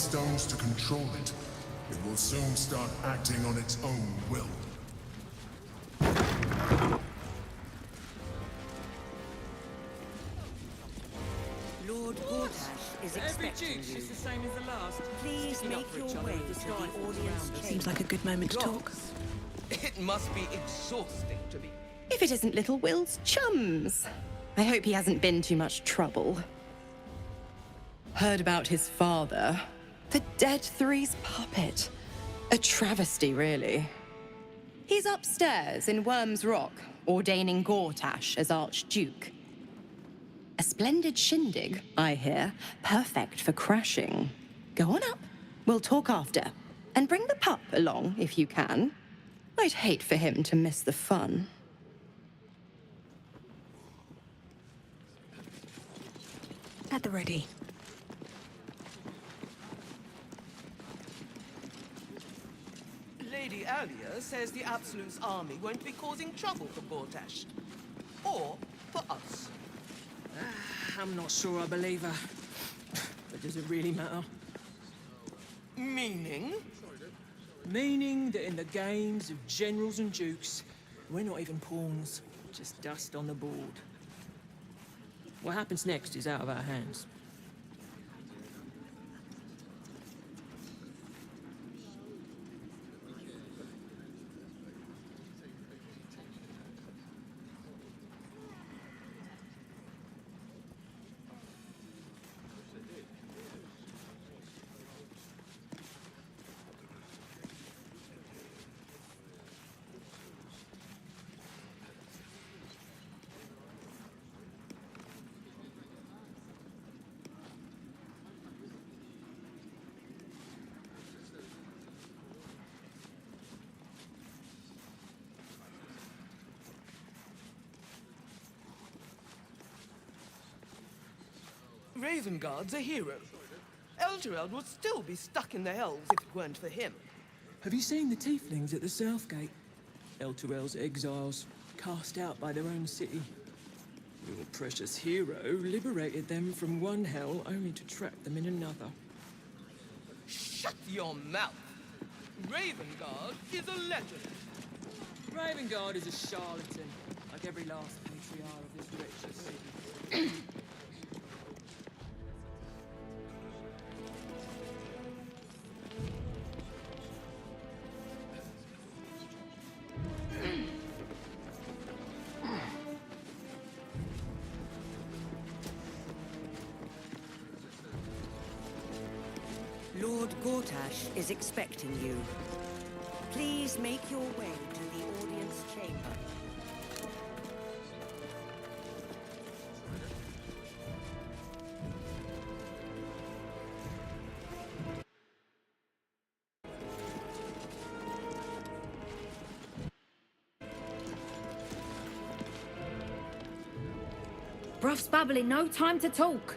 stones to control it, it will soon start acting on its own will. Lord Gortash is expecting you. Is the same as the last. Please make your way to the audience chamber. Seems like a good moment to talk. It must be exhausting to be. If it isn't little Will's chums. I hope he hasn't been too much trouble. Heard about his father. The Dead Three's puppet. A travesty, really. He's upstairs in Worm's Rock, ordaining Gortash as Archduke. A splendid shindig, I hear. Perfect for crashing. Go on up. We'll talk after. And bring the pup along, if you can. I'd hate for him to miss the fun. At the ready. Lady Alia says the Absolute's army won't be causing trouble for Gortash. Or for us. I'm not sure I believe her. But does it really matter? Meaning? Meaning that in the games of generals and dukes, we're not even pawns, just dust on the board. What happens next is out of our hands. Ravengard's a hero. Eltureld would still be stuck in the hells if it weren't for him. Have you seen the tieflings at the south gate? Elturel's exiles, cast out by their own city. Your precious hero liberated them from one hell only to trap them in another. Shut your mouth! Ravengard is a legend. Ravengard is a charlatan, like every last patriarch of this wretched city. Lord Gortash is expecting you. Please make your way to the audience chamber. Bruff's babbling, no time to talk.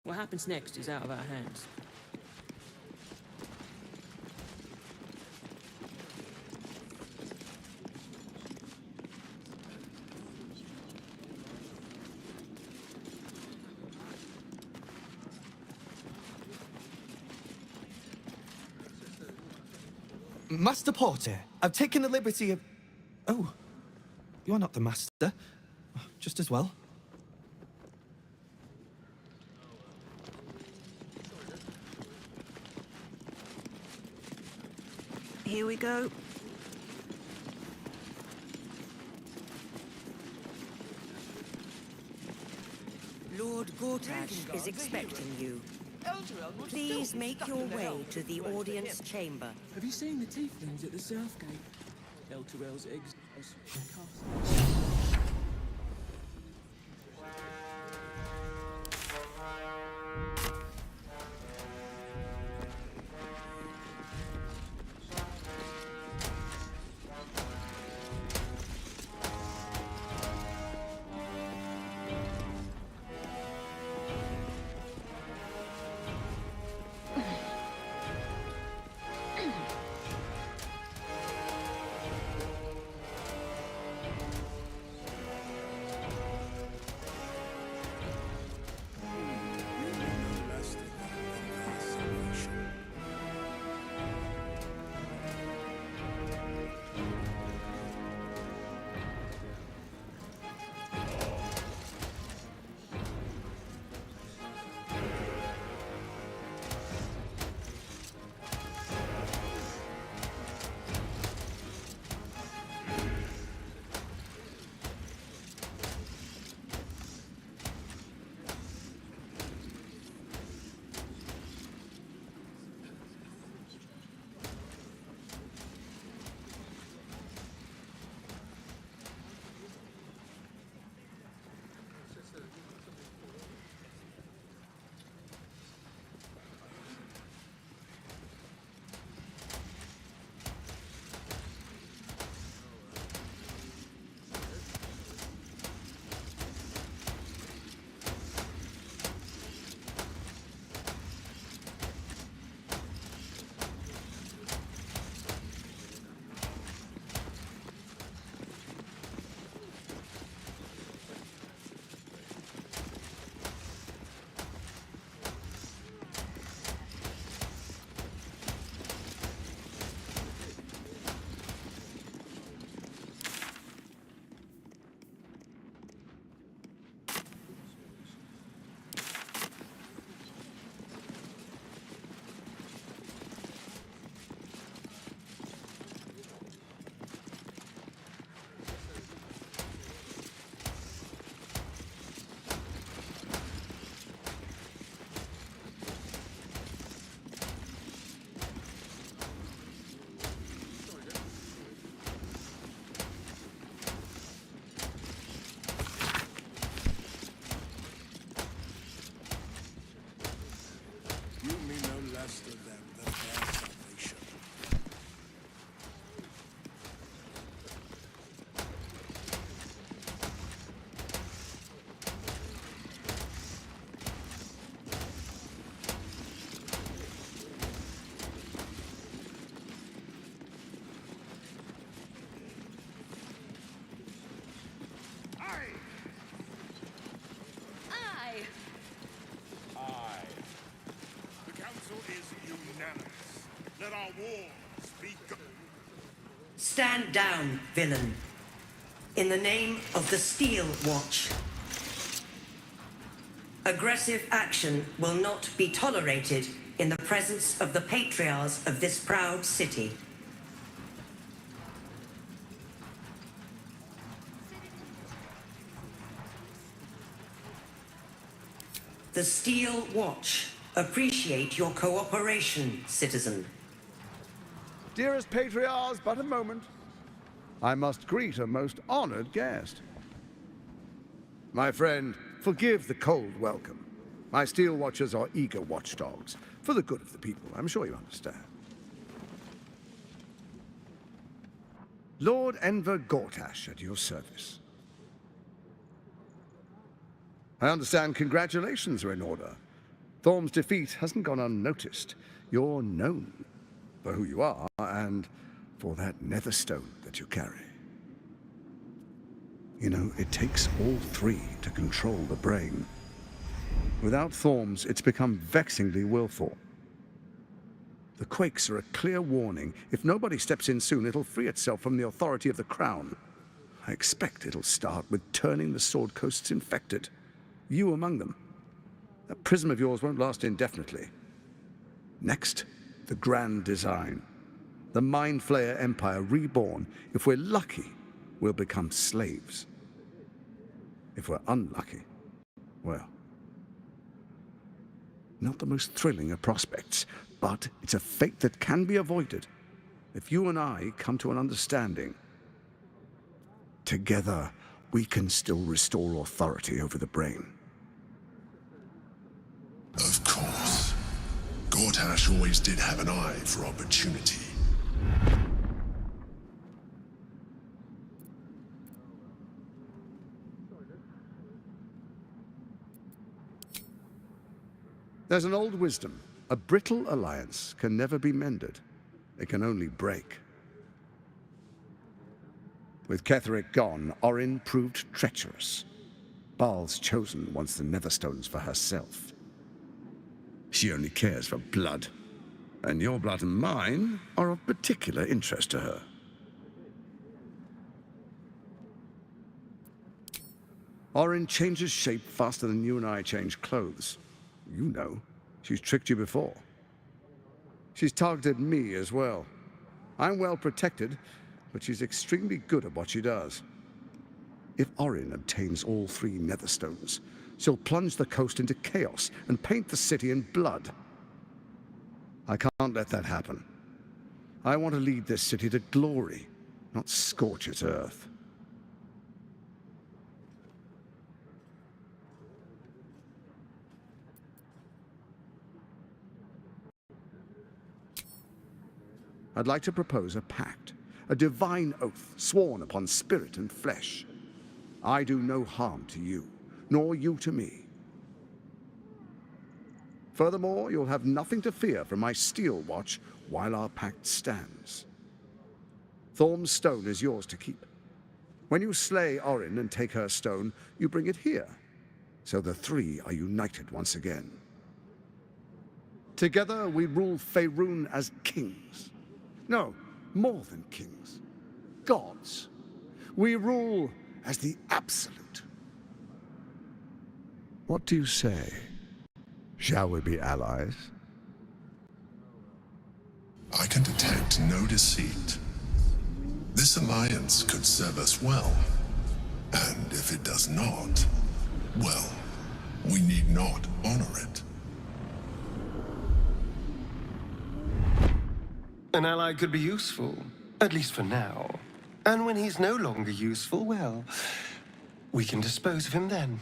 What happens next is out of our hands. Master Porter, I've taken the liberty of... Oh, you're not the master. Just as well. Here we go. Lord Gortash is expecting you. Elturel will Please still be make stuck your in the way hell to the if it weren't for audience him. chamber. Have you seen the tieflings at the south gate? Elturel's exiles cast. You mean no less to them than their salvation. The council is unanimous. Let our wars be go- Stand down, villain. In the name of the Steel Watch. Aggressive action will not be tolerated in the presence of the patriarchs of this proud city. The Steel Watch appreciate your cooperation, citizen. Dearest patriarchs, but a moment. I must greet a most honored guest. My friend, forgive the cold welcome. My steel watchers are eager watchdogs, for the good of the people, I'm sure you understand. Lord Enver Gortash at your service. I understand congratulations are in order. Thorm's defeat hasn't gone unnoticed. You're known for who you are and for that netherstone that you carry. You know, it takes all three to control the brain. Without Thorm's, it's become vexingly willful. The quakes are a clear warning. If nobody steps in soon, it'll free itself from the authority of the crown. I expect it'll start with turning the Sword Coasts infected. You among them. That prism of yours won't last indefinitely. Next, the grand design. The Mind Flayer Empire reborn. If we're lucky, we'll become slaves. If we're unlucky, well, not the most thrilling of prospects, but it's a fate that can be avoided if you and I come to an understanding. Together, we can still restore authority over the brain. Of course. Gortash always did have an eye for opportunity. There's an old wisdom. A brittle alliance can never be mended. It can only break. With Ketheric gone, Orin proved treacherous. Baal's chosen wants the Netherstones for herself. She only cares for blood. And your blood and mine are of particular interest to her. Orin changes shape faster than you and I change clothes. You know, she's tricked you before. She's targeted me as well. I'm well protected, but she's extremely good at what she does. If Orin obtains all 3 Netherstones, she'll plunge the coast into chaos and paint the city in blood. I can't let that happen. I want to lead this city to glory, not scorch its earth. I'd like to propose a pact, a divine oath sworn upon spirit and flesh. I do no harm to you, nor you to me. Furthermore, you'll have nothing to fear from my steel watch while our pact stands. Thorm's stone is yours to keep. When you slay Orin and take her stone, you bring it here, so the 3 are united once again. Together we rule Faerun as kings. No, more than kings. Gods. We rule as the Absolute. What do you say? Shall we be allies? I can detect no deceit. This alliance could serve us well. And if it does not, well, we need not honor it. An ally could be useful, at least for now. And when he's no longer useful, well, we can dispose of him then.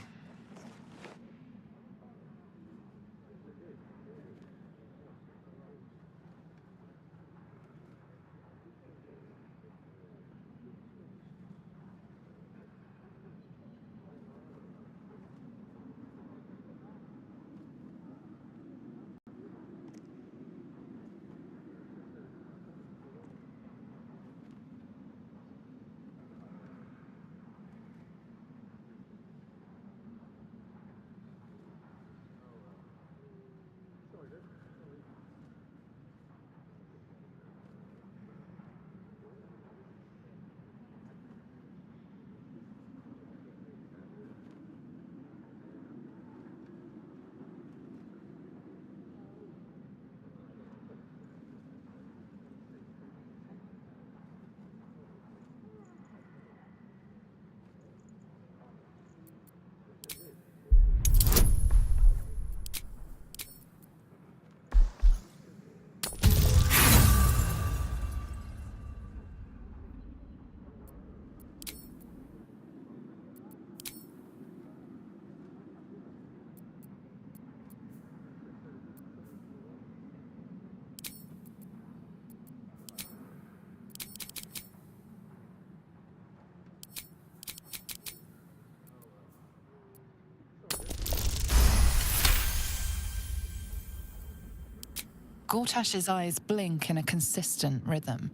Gortash's eyes blink in a consistent rhythm.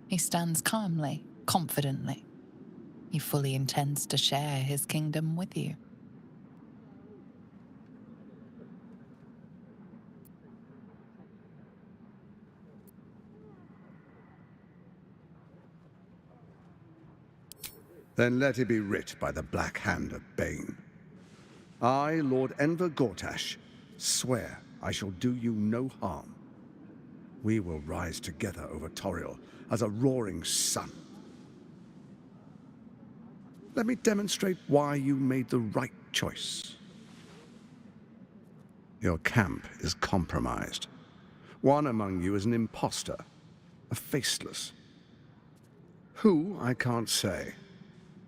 He stands calmly, confidently. He fully intends to share his kingdom with you. Then let it be writ by the black hand of Bane. I, Lord Enver Gortash, swear I shall do you no harm. We will rise together over Toriel as a roaring sun. Let me demonstrate why you made the right choice. Your camp is compromised. One among you is an imposter, a faceless. Who, I can't say.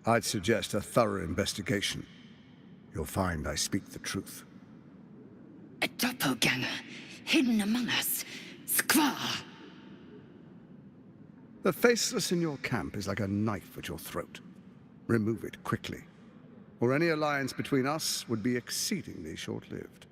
I'd suggest a thorough investigation. You'll find I speak the truth. A doppelganger, hidden among us. Squaw! The faceless in your camp is like a knife at your throat. Remove it quickly, or any alliance between us would be exceedingly short-lived.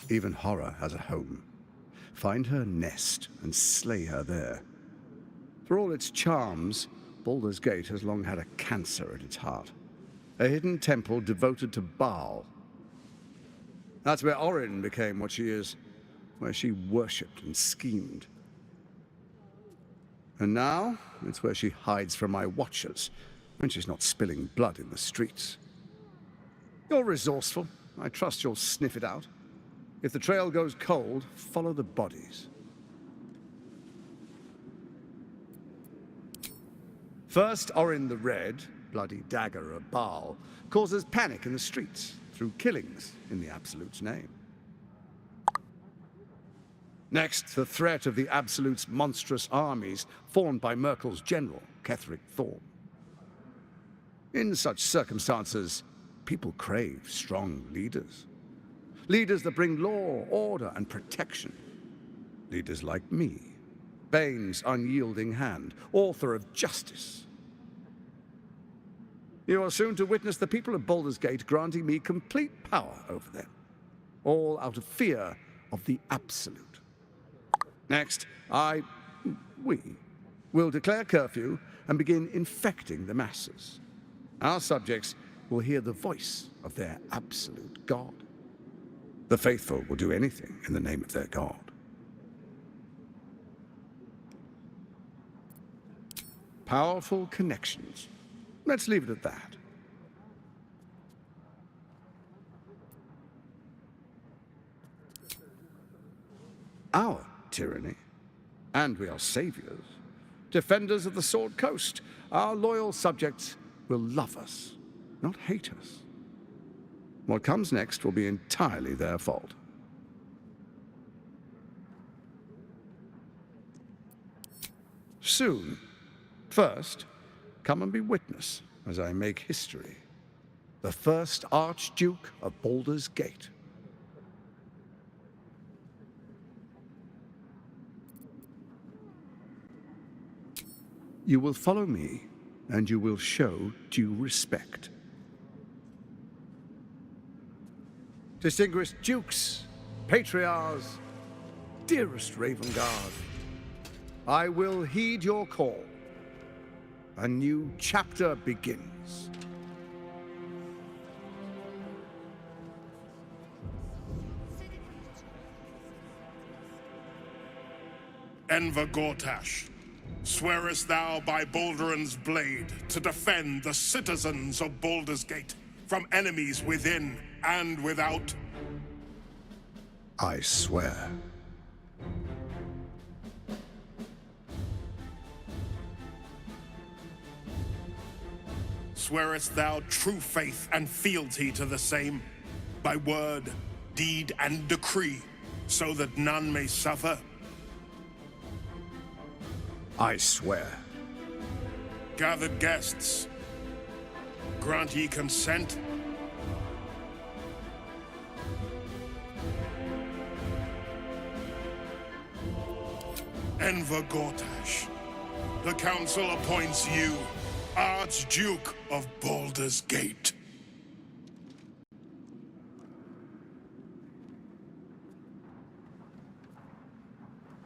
Even horror has a home. Find her nest and slay her there. For all its charms, Baldur's Gate has long had a cancer at its heart. A hidden temple devoted to Baal. That's where Orin became what she is, where she worshipped and schemed. And now, it's where she hides from my watchers, when she's not spilling blood in the streets. You're resourceful. I trust you'll sniff it out. If the trail goes cold, follow the bodies. First, Orin the Red, bloody dagger of Baal, causes panic in the streets through killings in the Absolute's name. Next, the threat of the Absolute's monstrous armies formed by Merkel's general, Ketheric Thorm. In such circumstances, people crave strong leaders. Leaders that bring law, order, and protection. Leaders like me, Bane's unyielding hand, author of justice. You are soon to witness the people of Baldur's Gate granting me complete power over them, all out of fear of the Absolute. Next, we will declare curfew and begin infecting the masses. Our subjects will hear the voice of their absolute God. The faithful will do anything in the name of their God. Powerful connections. Let's leave it at that. Our tyranny. And we are saviors. Defenders of the Sword Coast. Our loyal subjects will love us, not hate us. What comes next will be entirely their fault. Soon. First, come and be witness as I make history. The first Archduke of Baldur's Gate. You will follow me, and you will show due respect. Distinguished dukes, patriarchs, dearest Ravengard, I will heed your call. A new chapter begins. Enver Gortash, swearest thou by Balduran's blade to defend the citizens of Baldur's Gate from enemies within and without? I swear. Swearest thou true faith and fealty to the same, by word, deed, and decree, so that none may suffer? I swear. Gathered guests, grant ye consent? Enver Gortash, the Council appoints you Archduke of Baldur's Gate.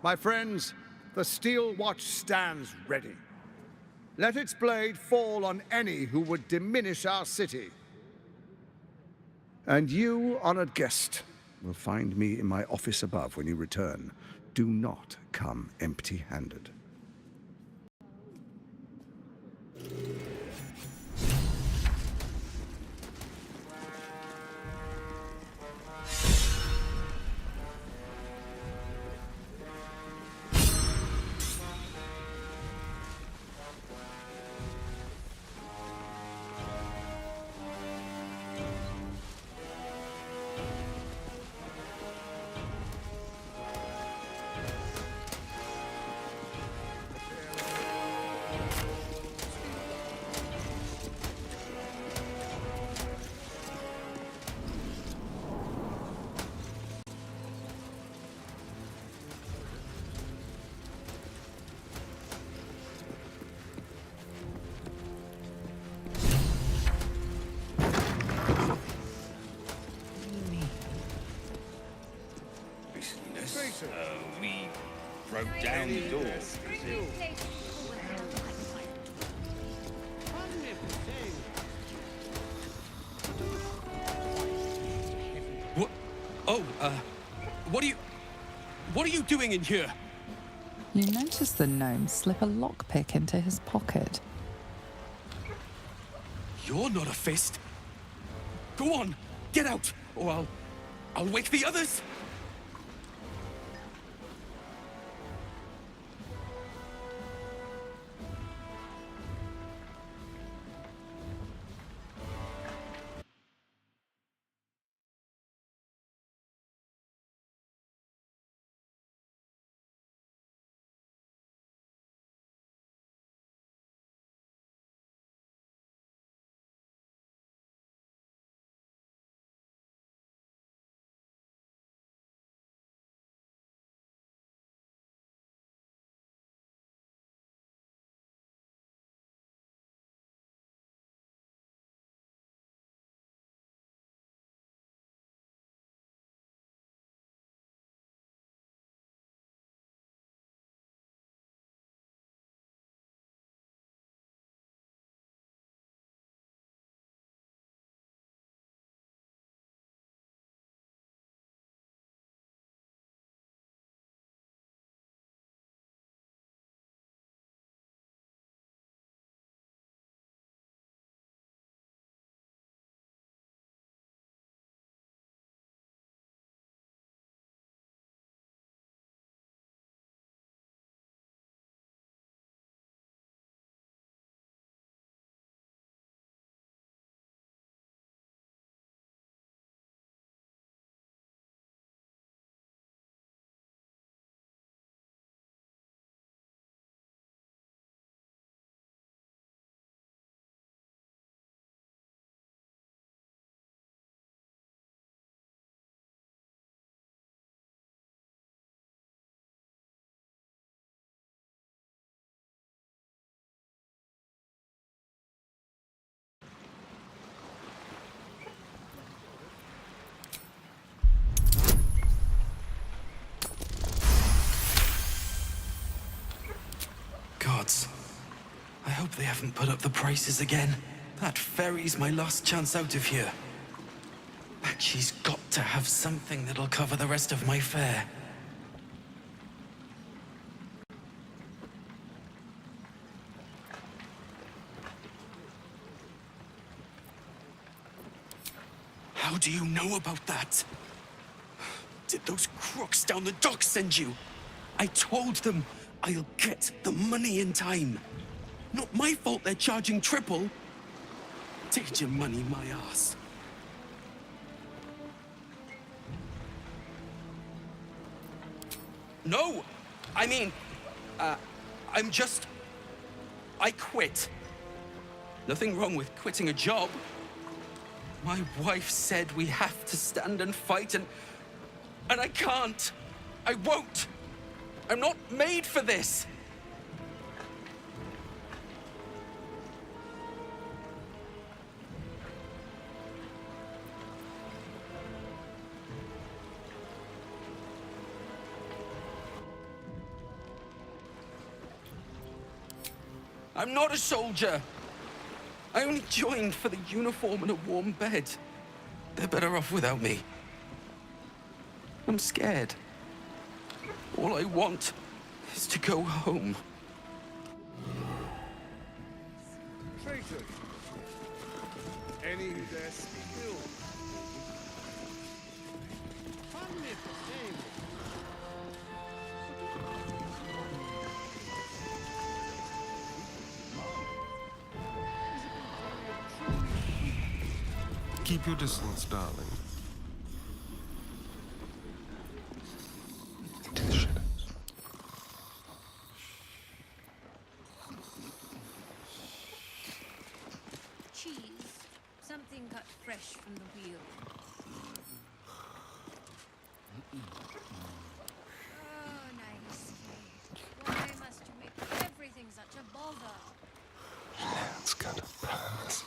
My friends, the Steel Watch stands ready. Let its blade fall on any who would diminish our city. And you, honored guest, will find me in my office above when you return. Do not come empty-handed. We broke down the door. What? Oh, what are you doing in here? You notice the gnome slip a lockpick into his pocket. You're not a fist. Go on, get out, or I'll wake the others. Gods. I hope they haven't put up the prices again. That ferry's my last chance out of here. But she's got to have something that'll cover the rest of my fare. What do you know about that? Did those crooks down the dock send you? I told them I'll get the money in time. Not my fault they're charging triple. Take your money, my ass. No! I mean, I quit. Nothing wrong with quitting a job. My wife said we have to stand and fight, and I can't. I won't. I'm not made for this. I'm not a soldier. I only joined for the uniform and a warm bed. They're better off without me. I'm scared. All I want is to go home. Traitors! Any who dare speak ill. Pardon me for saying this. Keep your distance, darling. Into the shadows. Cheese. Something cut fresh from the wheel. Oh, nice. Why must you make everything such a bother? Let's go to Paris.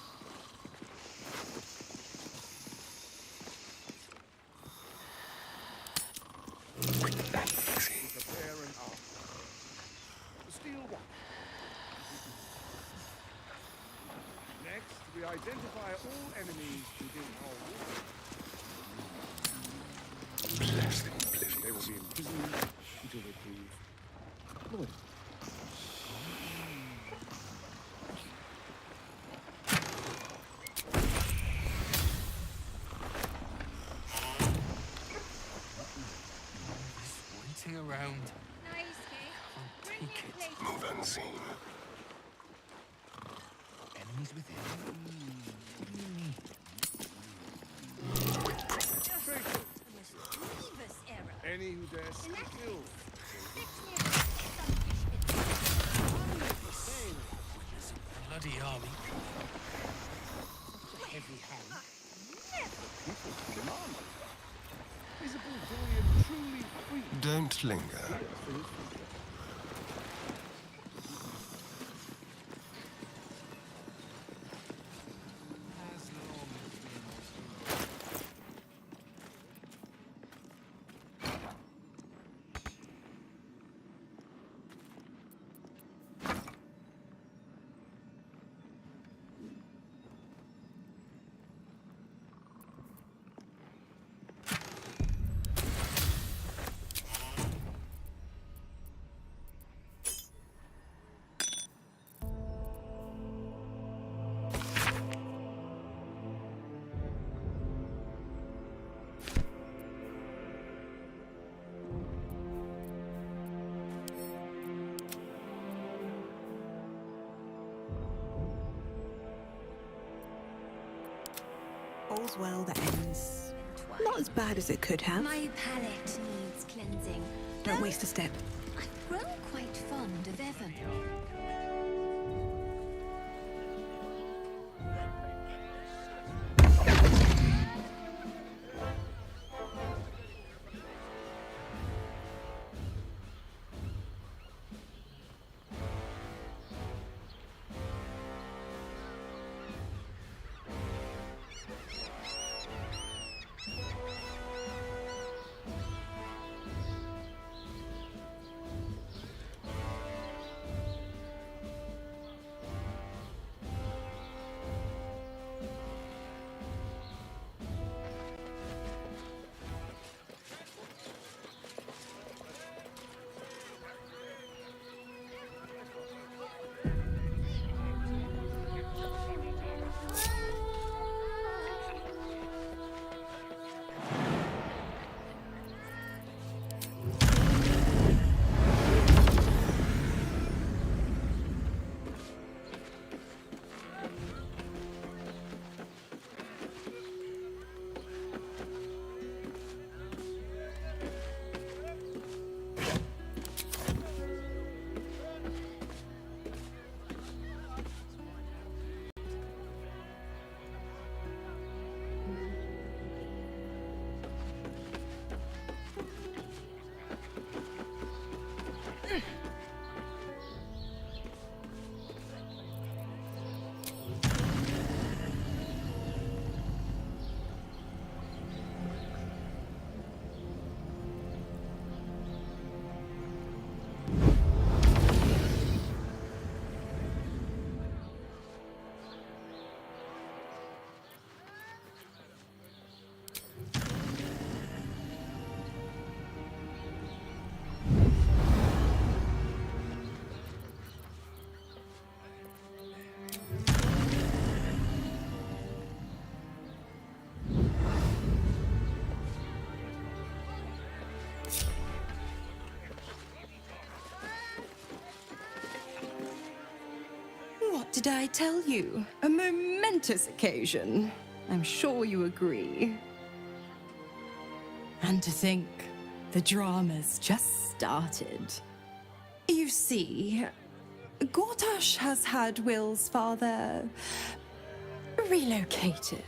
Prepare an arm. The steel watch. Next, we identify all enemies within our wall. Bless them, oblivious. They will be imprisoned until they prove loyal. Waiting around. Nice cake. Bring me a plate. Move unseen. Enemies within. Traitors! The most grievous error. Any who dare speak ill. Fix me a sunfish. Bloody army. Heavy hand. Command. Is a Bulgarian truly free? Don't linger. All's well that ends. Not as bad as it could have. My palate needs cleansing. Don't waste a step. I've grown quite fond of Evan. did I tell you? A momentous occasion. I'm sure you agree. And to think, the drama's just started. You see, Gortash has had Will's father relocated.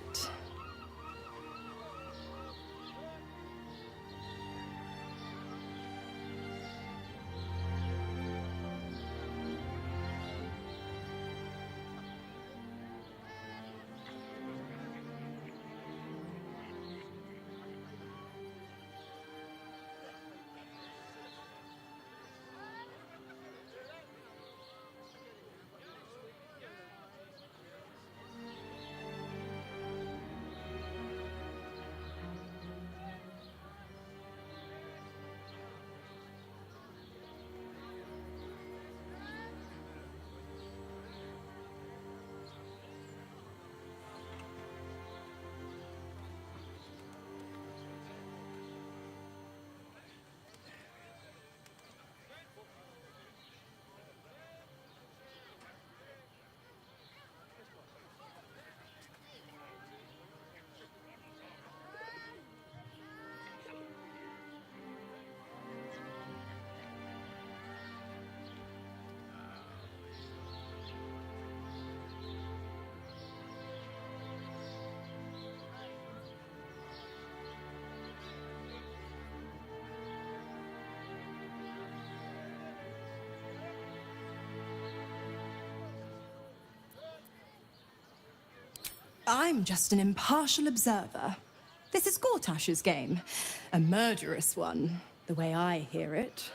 I'm just an impartial observer. This is Gortash's game. A murderous one, the way I hear it.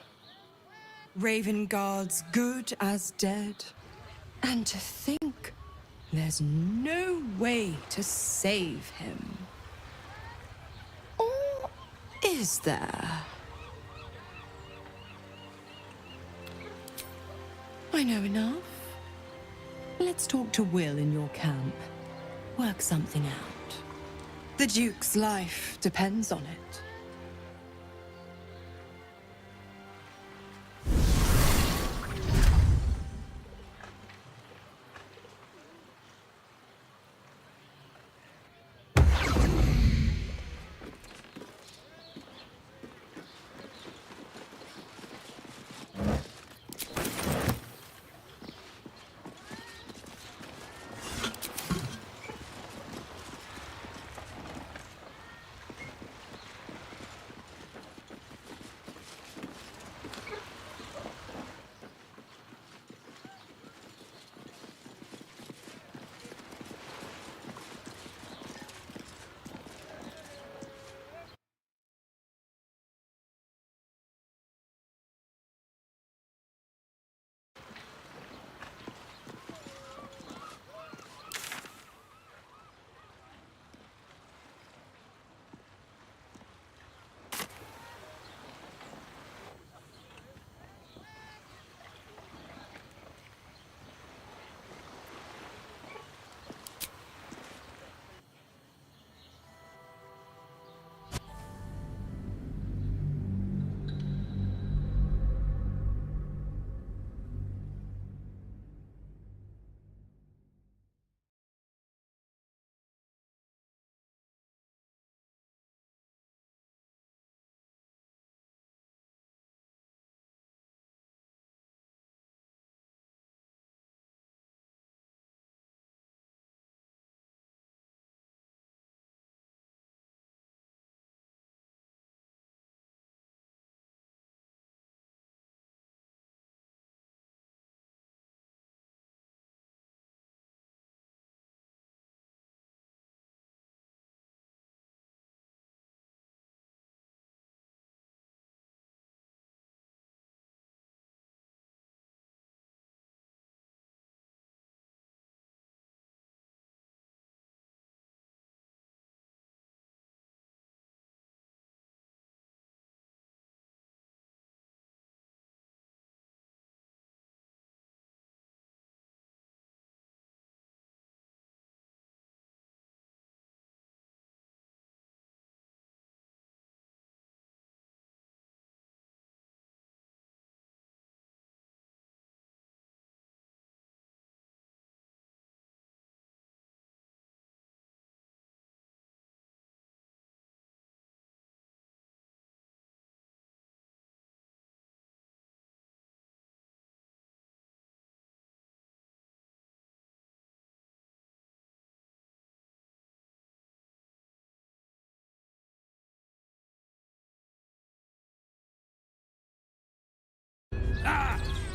Ravenguard's good as dead. And to think, there's no way to save him. Or is there? I know enough. Let's talk to Will in your camp. Work something out. The Duke's life depends on it.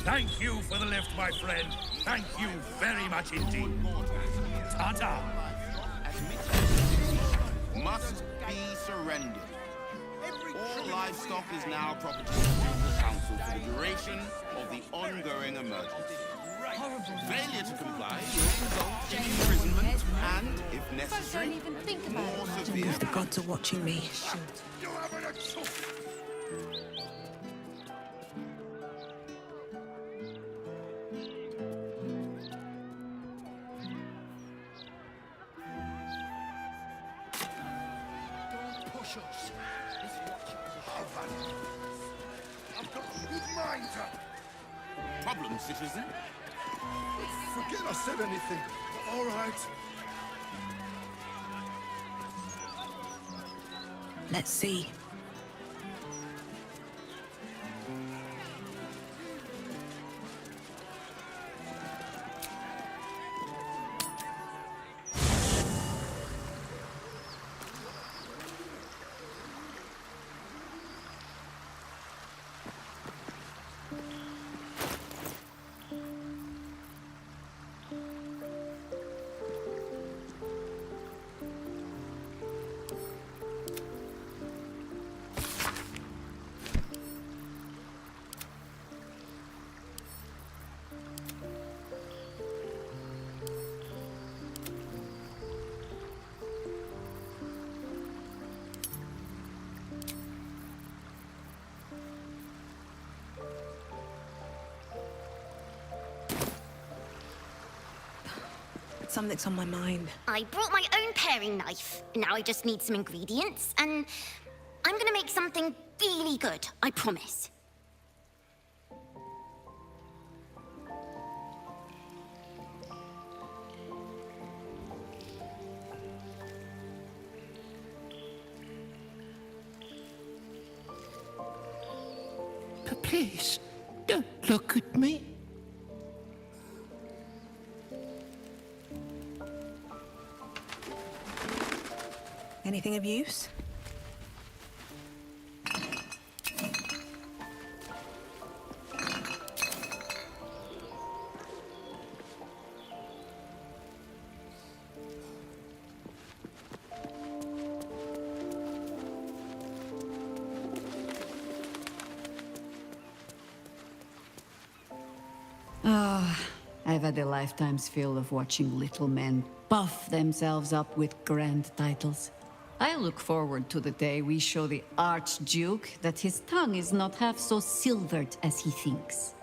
Thank you for the lift, my friend. Thank you very much indeed. Ta-ta. Must be surrendered. All livestock is now property of the Ducal Council for the duration of the ongoing emergency. Failure to comply will result in imprisonment and, if necessary, more severe. The gods are watching me. Don't push us. I've got a good mind. Problem, citizen? Forget I said anything. All right. Let's see. Something's on my mind. I brought my own paring knife. Now I just need some ingredients, and I'm gonna make something really good, I promise. But please, don't look at me. Anything of use? I've had a lifetime's fill of watching little men puff themselves up with grand titles. I look forward to the day we show the Archduke that his tongue is not half so silvered as he thinks.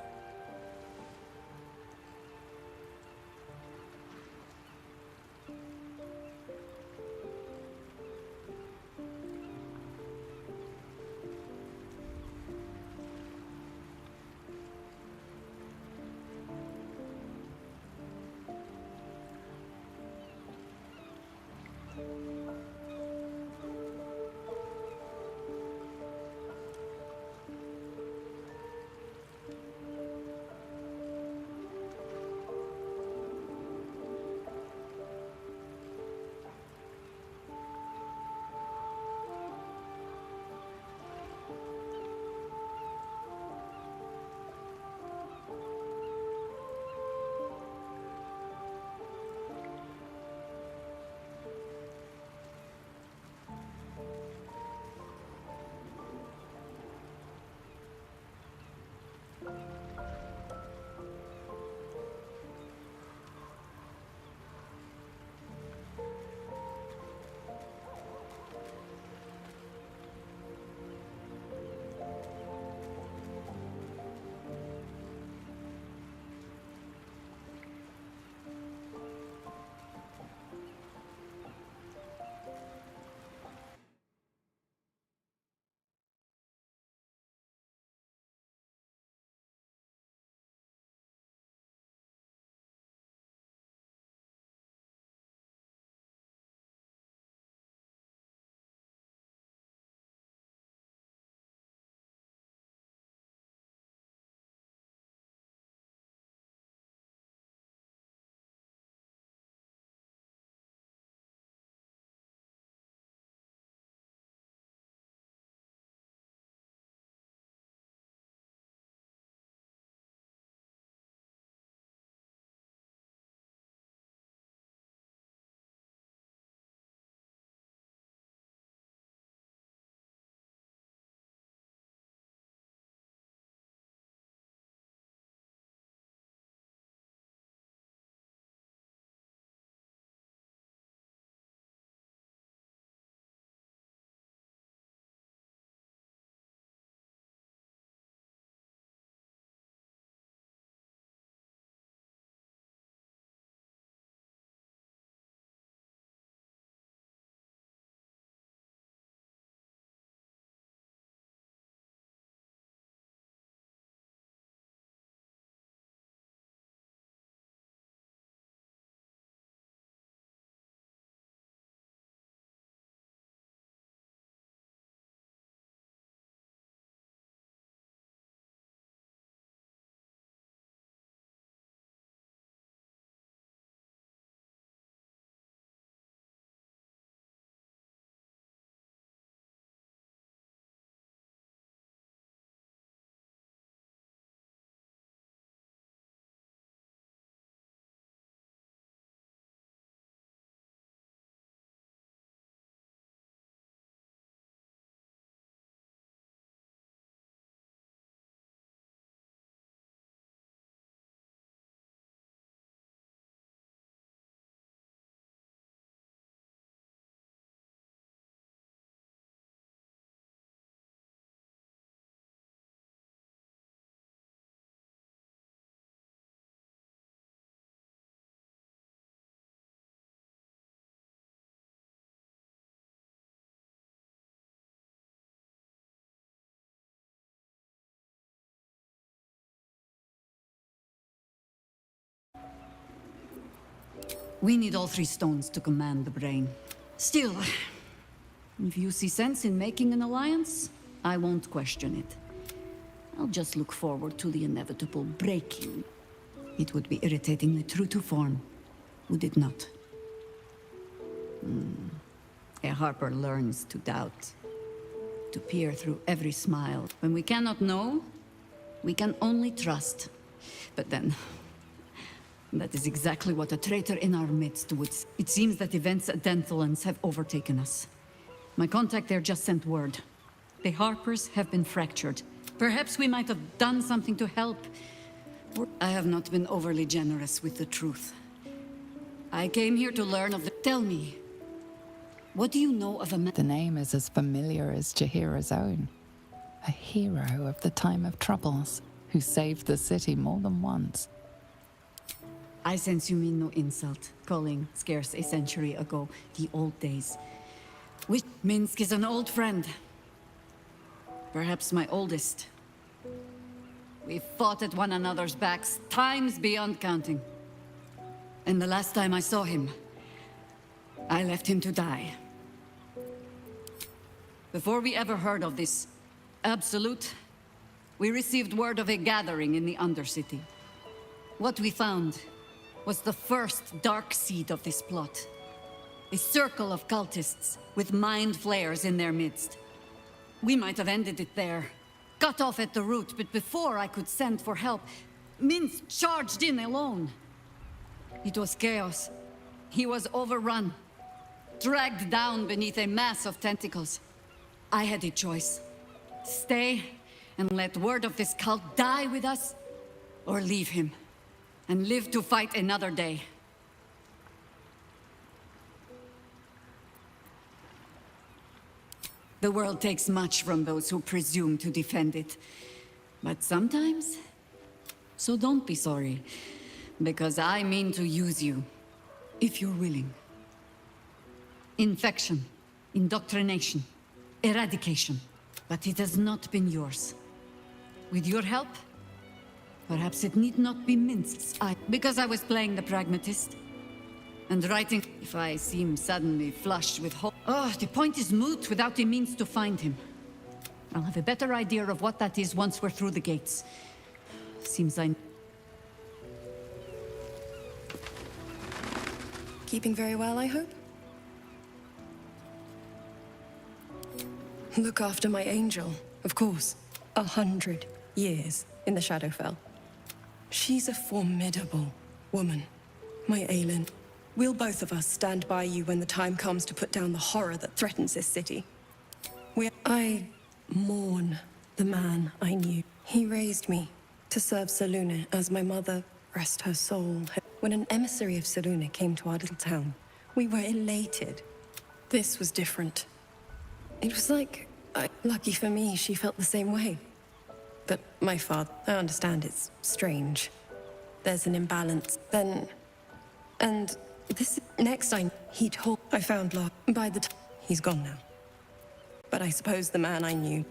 We need all 3 stones to command the brain. Still, if you see sense in making an alliance, I won't question it. I'll just look forward to the inevitable breaking. It would be irritatingly true to form, would it not? A Harper learns to doubt, to peer through every smile. When we cannot know, we can only trust. But then, that is exactly what a traitor in our midst would. It seems that events at Denthlands have overtaken us. My contact there just sent word. The Harpers have been fractured. Perhaps we might have done something to help. I have not been overly generous with the truth. I came here to learn of the... Tell me, what do you know of a man? The name is as familiar as Jahira's own. A hero of the time of troubles, who saved the city more than once. I sense you mean no insult, calling scarce a century ago the old days. Which Minsk is an old friend. Perhaps my oldest. We've fought at one another's backs, times beyond counting. And the last time I saw him, I left him to die. Before we ever heard of this Absolute, we received word of a gathering in the Undercity. What we found was the first dark seed of this plot. A circle of cultists with mind flayers in their midst. We might have ended it there, cut off at the root, but before I could send for help, Minsk charged in alone. It was chaos. He was overrun, dragged down beneath a mass of tentacles. I had a choice. Stay and let word of this cult die with us, or leave him and live to fight another day. The world takes much from those who presume to defend it. But sometimes... So don't be sorry, because I mean to use you, if you're willing. Infection, indoctrination, eradication. But it has not been yours. With your help, perhaps it need not be Minsk's eye. Because I was playing the pragmatist. And writing, if I seem suddenly flushed with hope. Oh, the point is moot without a means to find him. I'll have a better idea of what that is once we're through the gates. Seems I... Keeping very well, I hope? Look after my angel, of course. 100 years in the Shadowfell. She's a formidable woman, my Aelin. We'll both of us stand by you when the time comes to put down the horror that threatens this city. I mourn the man I knew. He raised me to serve Selûne as my mother, rest her soul. When an emissary of Selûne came to our little town, we were elated. This was different. It was like, lucky for me, she felt the same way. But my father, I understand it's strange. There's an imbalance. Then, and this next time he told, I found love. By the time, he's gone now. But I suppose the man I knew.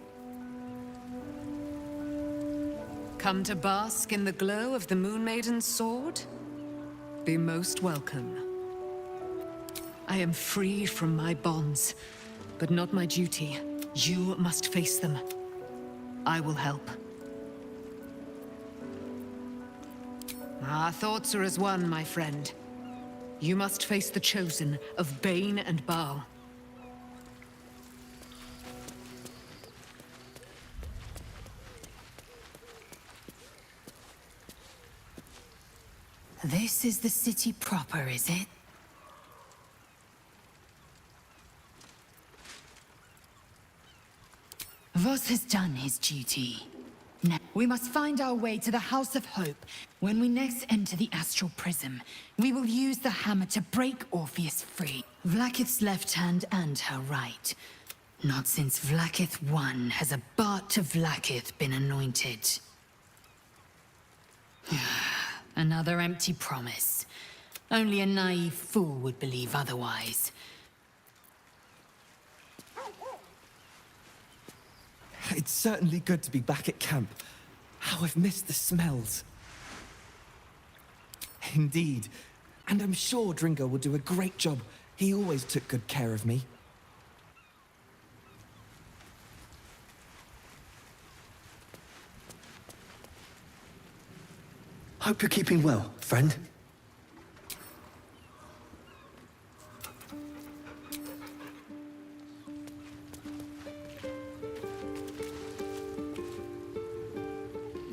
Come to bask in the glow of the Moon Maiden's sword? Be most welcome. I am free from my bonds, but not my duty. You must face them. I will help. Our thoughts are as one, my friend. You must face the chosen of Bane and Baal. This is the city proper, is it? Voss has done his duty. Now, we must find our way to the House of Hope. When we next enter the Astral Prism, we will use the hammer to break Orpheus free. Vlaakith's left hand and her right. Not since Vlaakith I has a Bart to Vlaakith been anointed. Another empty promise. Only a naive fool would believe otherwise. It's certainly good to be back at camp. How I've missed the smells. Indeed. And I'm sure Dringo will do a great job. He always took good care of me. Hope you're keeping well, friend.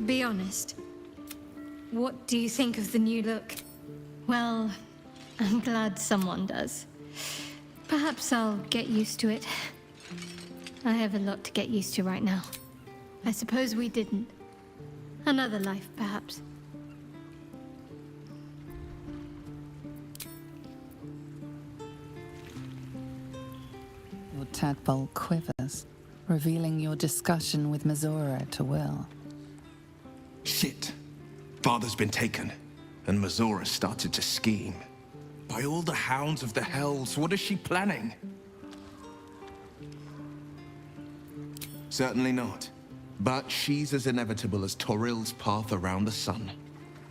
Be honest. What do you think of the new look? Well, I'm glad someone does. Perhaps I'll get used to it. I have a lot to get used to right now. I suppose we didn't. Another life, perhaps. Your tadpole quivers, revealing your discussion with Mizora to Will. Shit. Father's been taken, and Mizora started to scheme. By all the hounds of the hells, what is she planning? Certainly not. But she's as inevitable as Torril's path around the sun.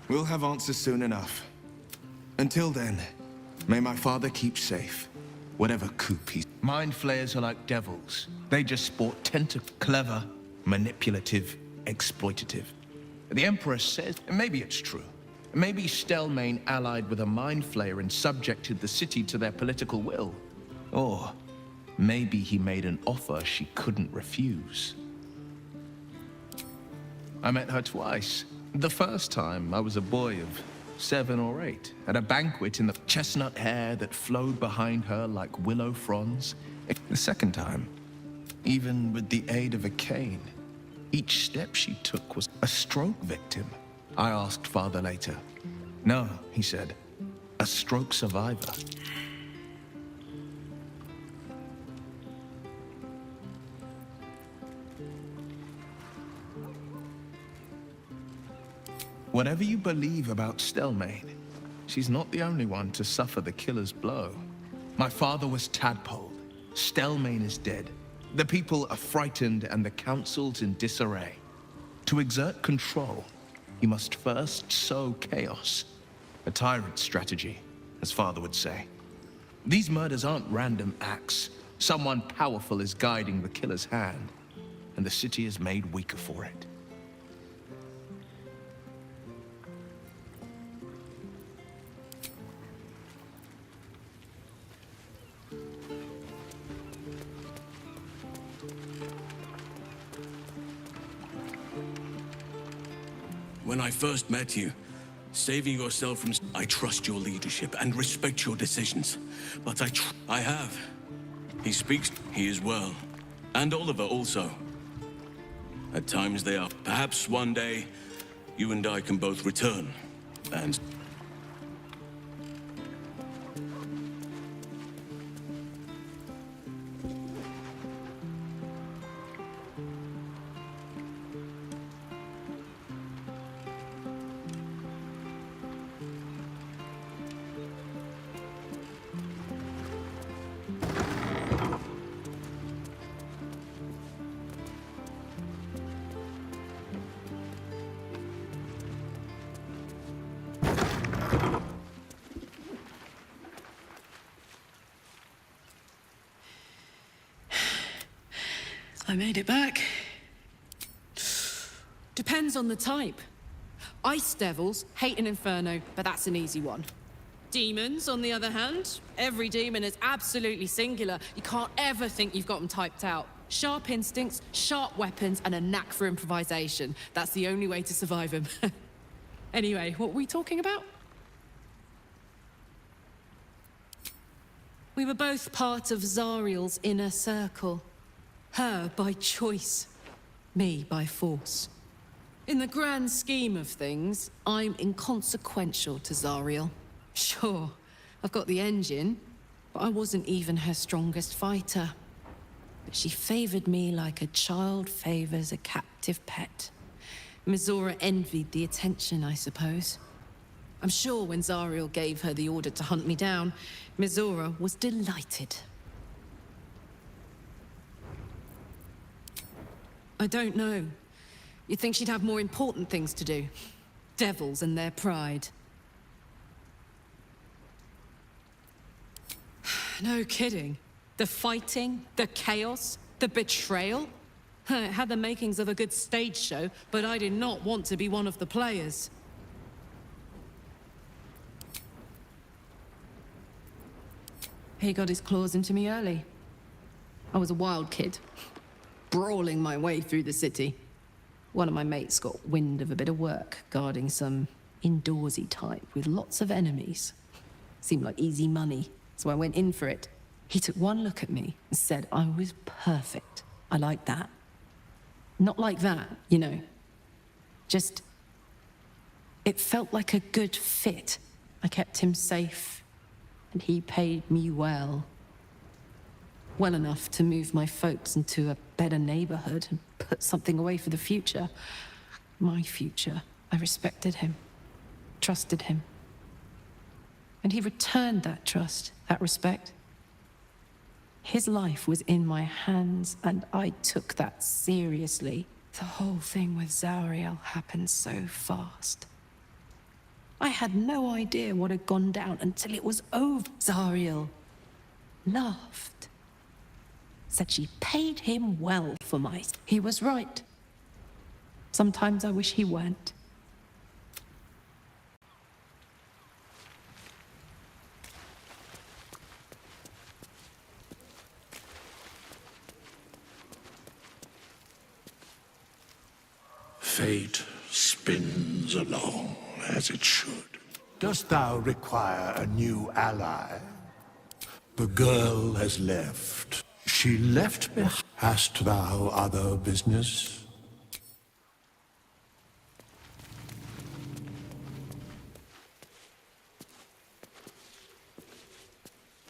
We'll have answers soon enough. Until then, may my father keep safe. Whatever coop he's... Mind flayers are like devils. They just sport clever, manipulative, exploitative. The Emperor says, and maybe it's true, maybe Stelmane allied with a mind flayer and subjected the city to their political will. Or maybe he made an offer she couldn't refuse. I met her twice. The first time, I was a boy of 7 or 8, at a banquet in the chestnut hair that flowed behind her like willow fronds. The second time, even with the aid of a cane, each step she took was a stroke victim. I asked Father later. No, he said, a stroke survivor. Whatever you believe about Stelmane, she's not the only one to suffer the killer's blow. My father was tadpoled. Stelmane is dead. The people are frightened and the council's in disarray. To exert control, you must first sow chaos. A tyrant's strategy, as Father would say. These murders aren't random acts. Someone powerful is guiding the killer's hand, and the city is made weaker for it. When I first met you, saving yourself from... I trust your leadership and respect your decisions. But I have. He speaks, he is well. And Oliver also. At times they are. Perhaps one day, you and I can both return. And... I made it back. Depends on the type. Ice devils hate an inferno, but that's an easy one. Demons, on the other hand, every demon is absolutely singular. You can't ever think you've got them typed out. Sharp instincts, sharp weapons, and a knack for improvisation. That's the only way to survive them. Anyway, what were we talking about? We were both part of Zariel's inner circle. Her by choice, me by force. In the grand scheme of things, I'm inconsequential to Zariel. Sure, I've got the engine, but I wasn't even her strongest fighter. But she favored me like a child favors a captive pet. Mizora envied the attention, I suppose. I'm sure when Zariel gave her the order to hunt me down, Mizora was delighted. I don't know. You'd think she'd have more important things to do. Devils and their pride. No kidding. The fighting, the chaos, the betrayal. It had the makings of a good stage show, but I did not want to be one of the players. He got his claws into me early. I was a wild kid, brawling my way through the city. One of my mates got wind of a bit of work guarding some indoorsy type with lots of enemies. Seemed like easy money, so I went in for it. He took one look at me and said I was perfect. I liked that. Not like that, you know. Just... it felt like a good fit. I kept him safe, and he paid me well. Well enough to move my folks into a better neighborhood and put something away for the future. My future. I respected him, trusted him. And he returned that trust, that respect. His life was in my hands, and I took that seriously. The whole thing with Zariel happened so fast. I had no idea what had gone down until it was over. Zariel laughed. Said she paid him well for my... He was right. Sometimes I wish he weren't. Fate spins along as it should. Dost thou require a new ally? The girl has left. She left behind. Hast thou other business?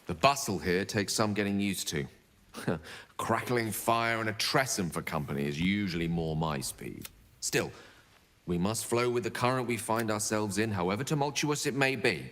The bustle here takes some getting used to. Crackling fire and a tresson for company is usually more my speed. Still, we must flow with the current we find ourselves in, however tumultuous it may be.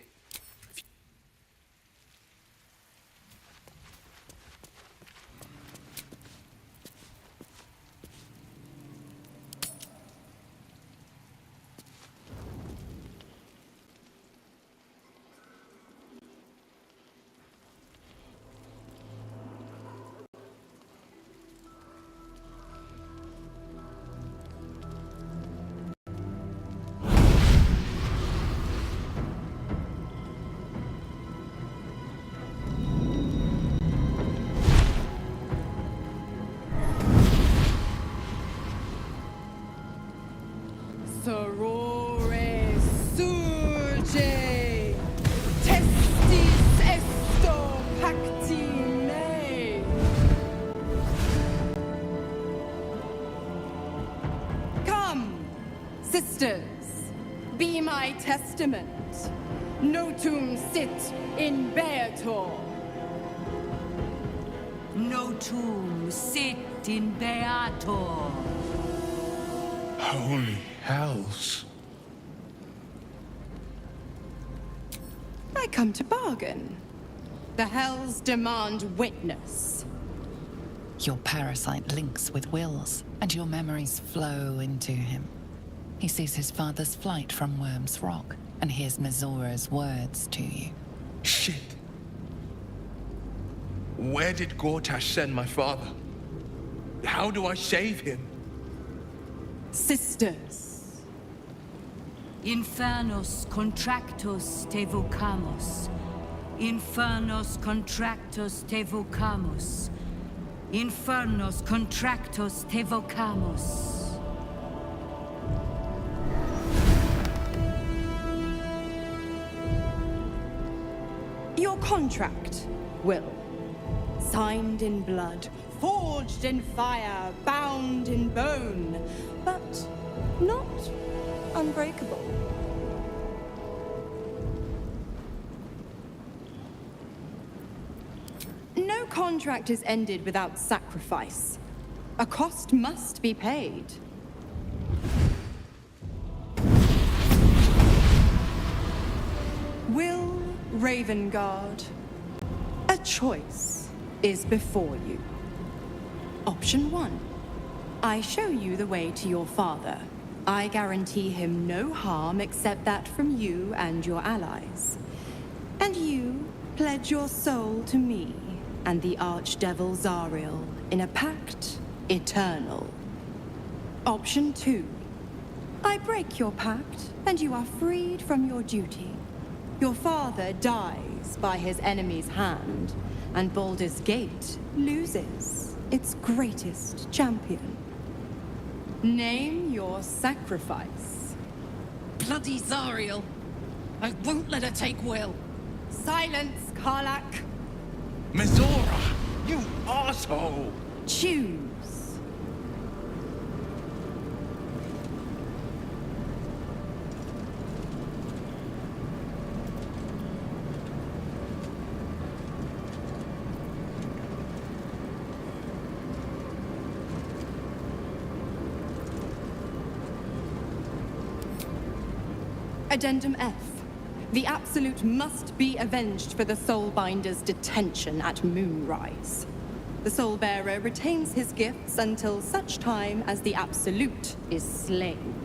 Sorore surge, testis esto pacti me. Come, sisters, be my testament. Notum sit in beator. Notum sit in beator. Holy hells. I come to bargain. The hells demand witness. Your parasite links with Will's, and your memories flow into him. He sees his father's flight from Worm's Rock, and hears Mizora's words to you. Shit. Where did Gortash send my father? How do I save him? Sisters. Infernos contractos te vocamus. Infernos contractos te vocamus. Infernos contractos te vocamus. Your contract, Will. Signed in blood, forged in fire, bound in bone, but not unbreakable. No contract is ended without sacrifice. A cost must be paid. Will Ravengard, a choice is before you. Option 1. I show you the way to your father. I guarantee him no harm except that from you and your allies. And you Pledge your soul to me and the Archdevil Zariel in a pact eternal. Option 2. I break your pact, and you are freed from your duty. Your father dies by his enemy's hand, and Baldur's Gate loses its greatest champion. Name your sacrifice. Bloody Zariel! I won't let her take Will. Silence, Karlak. Mizora! You arsehole! Choose. Addendum F. The Absolute must be avenged for the Soulbinder's detention at Moonrise. The Soulbearer retains his gifts until such time as the Absolute is slain.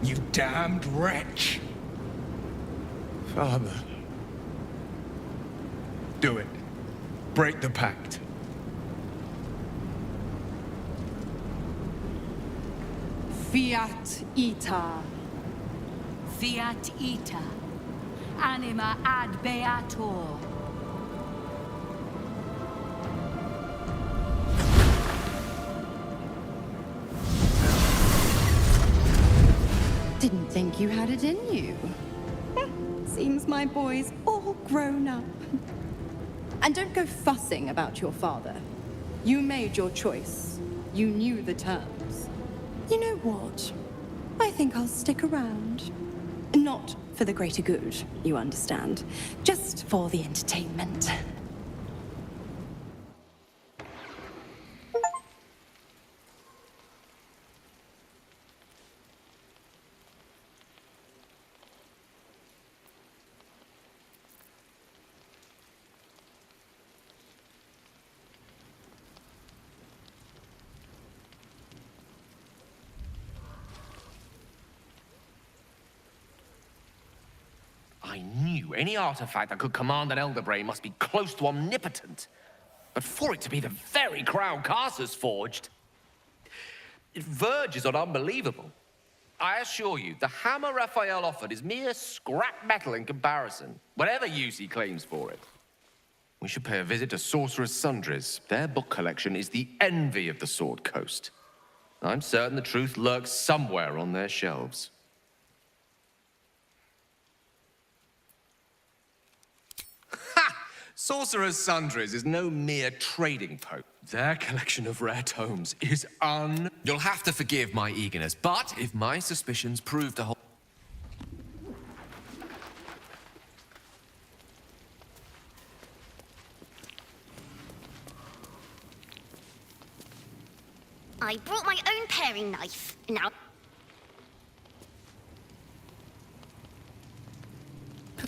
You damned wretch! Father. Do it. Break the pact. Fiat Ita. Fiat Ita. anima ad beator. Didn't think you had it in you. Seems my boy's all grown up. And don't go fussing about your father. You made your choice. You knew the terms. You know what? I think I'll stick around. Not for the greater good, you understand. Just for the entertainment. I knew any artifact that could command an Elder Brain must be close to omnipotent. But for it to be the very crown Carcer's forged, it verges on unbelievable. I assure you, the hammer Raphael offered is mere scrap metal in comparison, whatever use he claims for it. We should pay a visit to Sorcerer's Sundries. Their book collection is the envy of the Sword Coast. I'm certain the truth lurks somewhere on their shelves. Sorcerer's Sundries is no mere trading post. Their collection of rare tomes is You'll have to forgive my eagerness, but if my suspicions prove to hold... I brought my own paring knife. Now...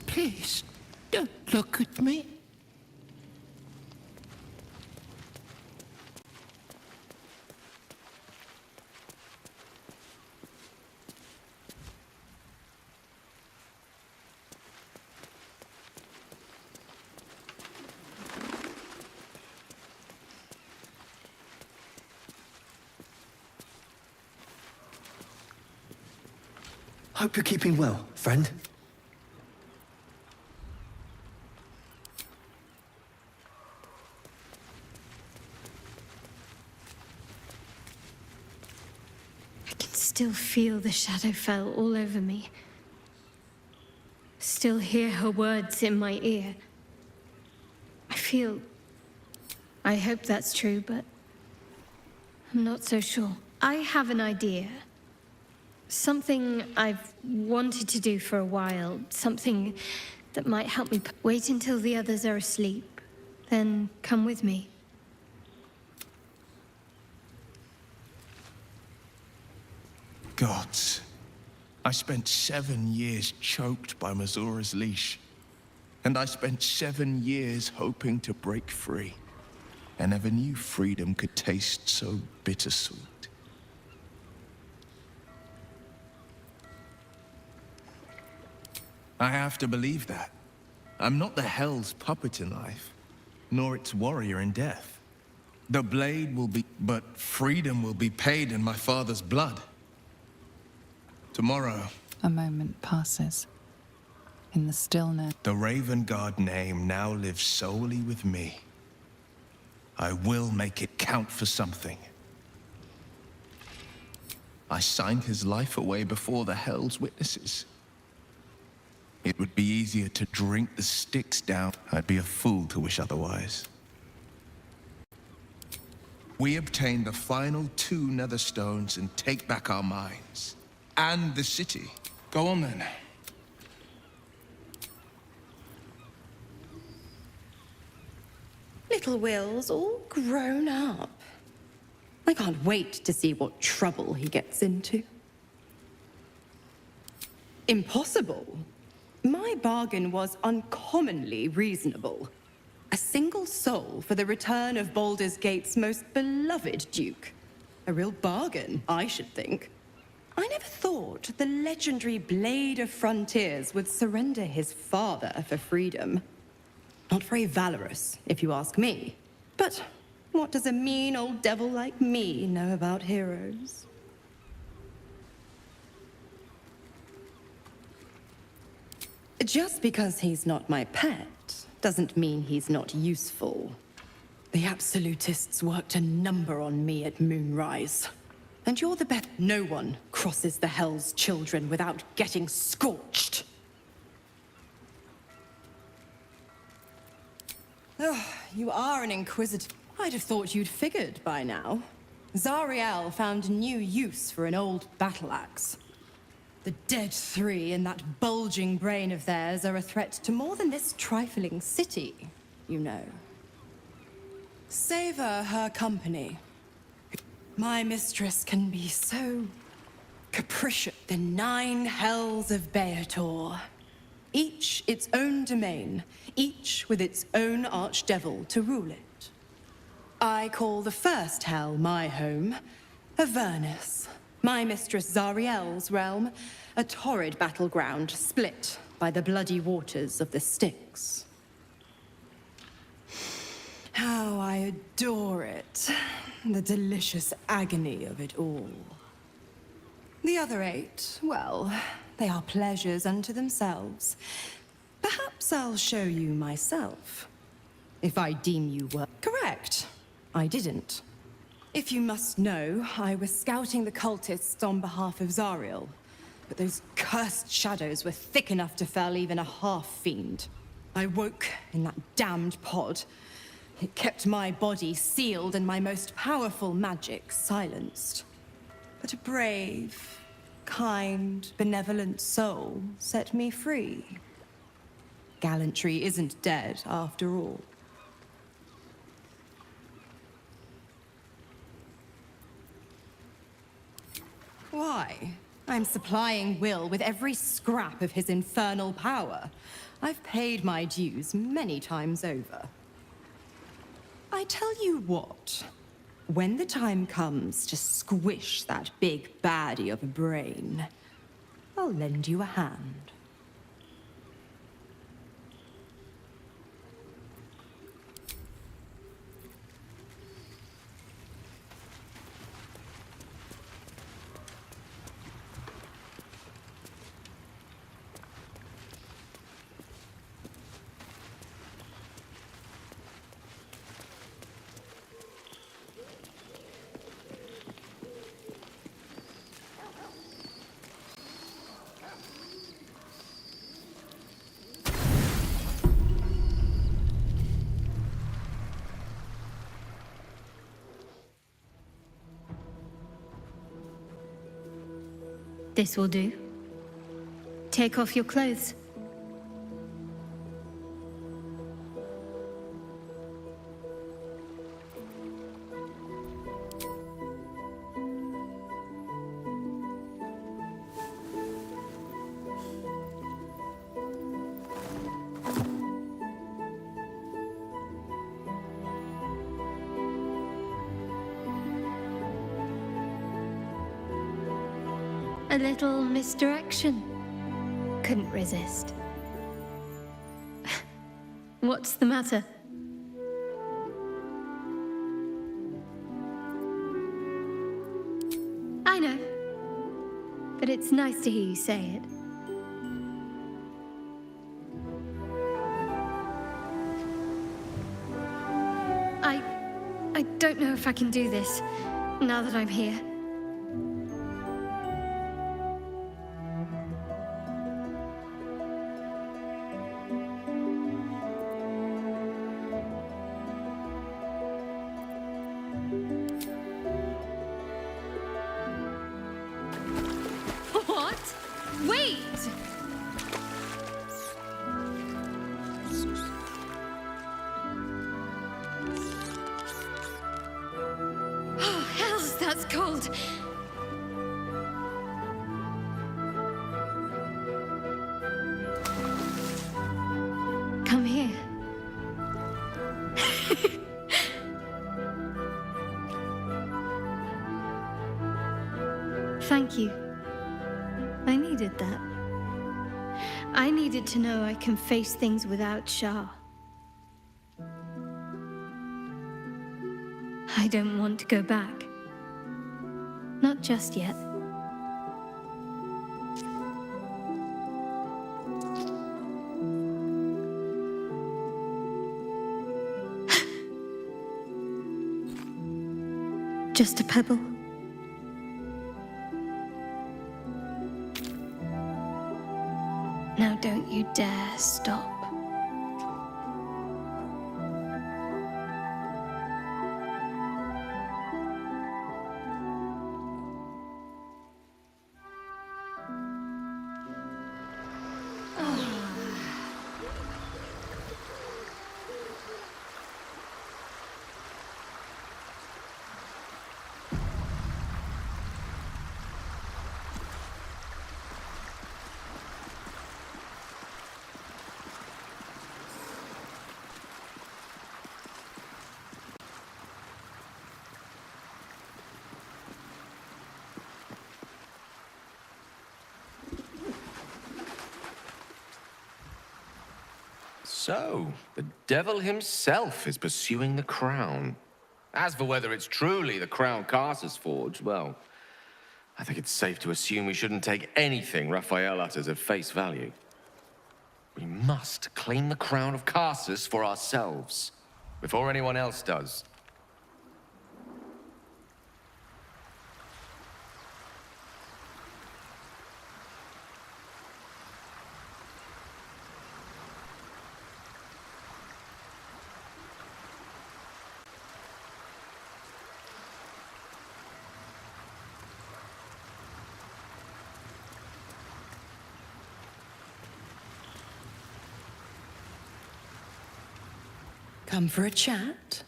Please, don't look at me. Hope you're keeping well, friend. I can still feel the Shadowfell all over me. Still hear her words in my ear. I hope that's true, but I'm not so sure. I have an idea. Something I've wanted to do for a while. Something that might help me. Wait until the others are asleep. Then come with me. Gods. I spent 7 years choked by Mazura's leash. And I spent 7 years hoping to break free. I never knew freedom could taste so bittersweet. I have to believe that. I'm not the Hell's puppet in life, nor its warrior in death. The blade will be, but freedom will be paid in my father's blood. Tomorrow... A moment passes. In the stillness... The Raven Guard name now lives solely with me. I will make it count for something. I signed his life away before the Hell's witnesses. It would be easier to drink the sticks down. I'd be a fool to wish otherwise. We obtain the final 2 Netherstones and take back our minds. And the city. Go on then. Little Will's all grown up. I can't wait to see what trouble he gets into. Impossible. My bargain was uncommonly reasonable. A single soul for the return of Baldur's Gate's most beloved Duke. A real bargain, I should think. I never thought the legendary Blade of Frontiers would surrender his father for freedom. Not very valorous, if you ask me. But what does a mean old devil like me know about heroes? Just because he's not my pet doesn't mean he's not useful. The absolutists worked a number on me at Moonrise. And you're the best. No one crosses the Hell's Children without getting scorched. Oh, you are an inquisitor. I'd have thought you'd figured by now. Zariel found a new use for an old battle axe. The dead three in that bulging brain of theirs are a threat to more than this trifling city, you know. Savor her company. My mistress can be so capricious. The 9 hells of Beator. Each its own domain, each with its own archdevil to rule it. I call the first hell my home, Avernus. My mistress Zariel's realm, a torrid battleground split by the bloody waters of the Styx. How I adore it. The delicious agony of it all. The other 8, well, they are pleasures unto themselves. Perhaps I'll show you myself. If I deem you were correct. I didn't. If you must know, I was scouting the cultists on behalf of Zariel. But those cursed shadows were thick enough to fell even a half-fiend. I woke in that damned pod. It kept my body sealed and my most powerful magic silenced. But a brave, kind, benevolent soul set me free. Gallantry isn't dead after all. Why? I'm supplying Will with every scrap of his infernal power. I've paid my dues many times over. I tell you what, when the time comes to squish that big baddie of a brain, I'll lend you a hand. This will do. Take off your clothes. A little misdirection. Couldn't resist. What's the matter? I know. But it's nice to hear you say it. I don't know if I can do this, now that I'm here. What? Wait! Oh, hells, that's cold. Come here. Thank you. I needed that. I needed to know I can face things without Shah. I don't want to go back. Not just yet. just a pebble. Now don't you dare stop. So, the devil himself is pursuing the crown. As for whether it's truly the crown Carsus forged, well, I think it's safe to assume we shouldn't take anything Raphael utters at face value. We must claim the crown of Carsus for ourselves, before anyone else does. Come for a chat?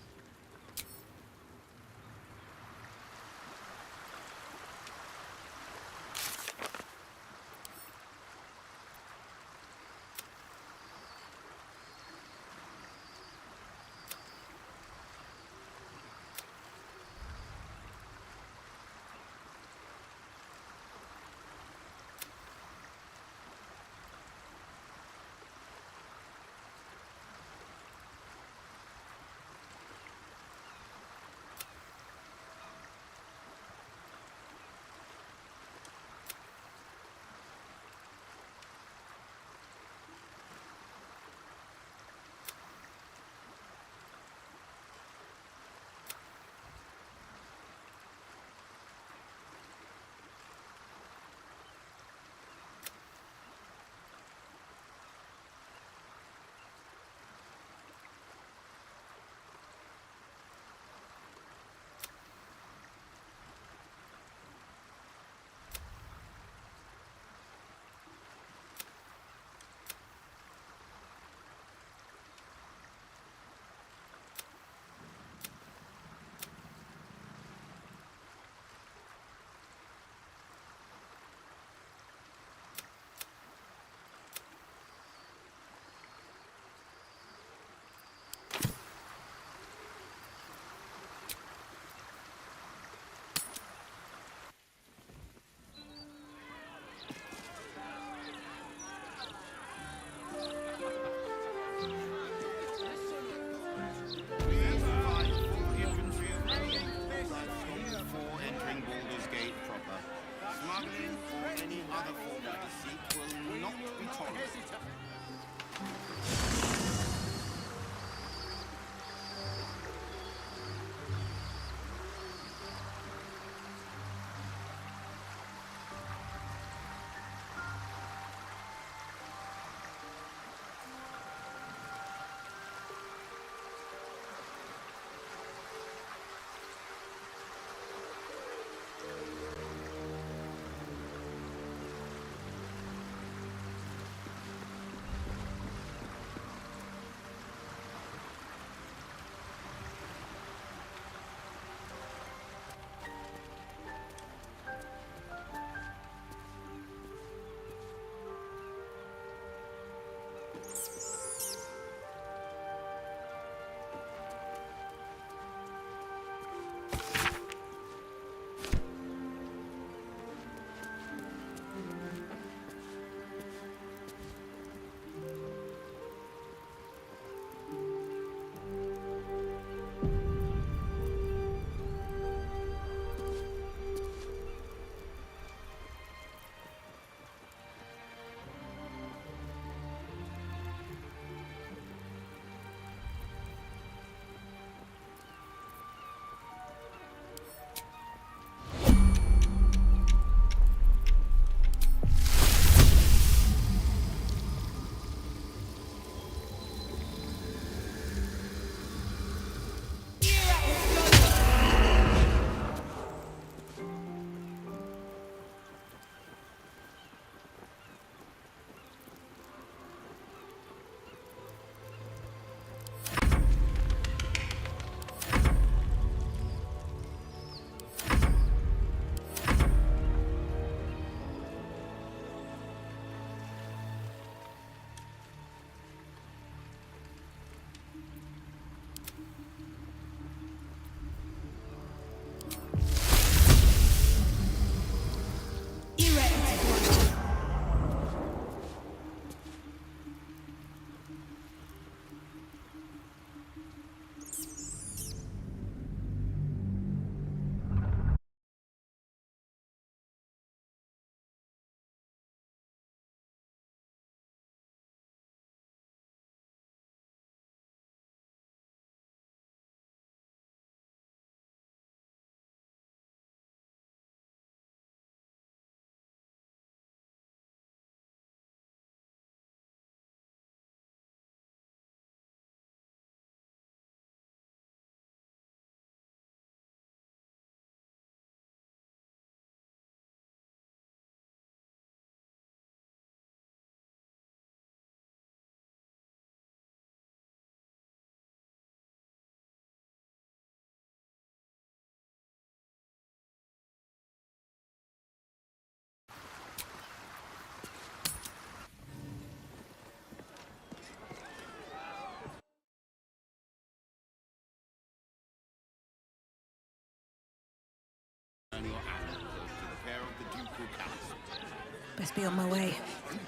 your animals to the care of the Ducal Council. Best be on my way.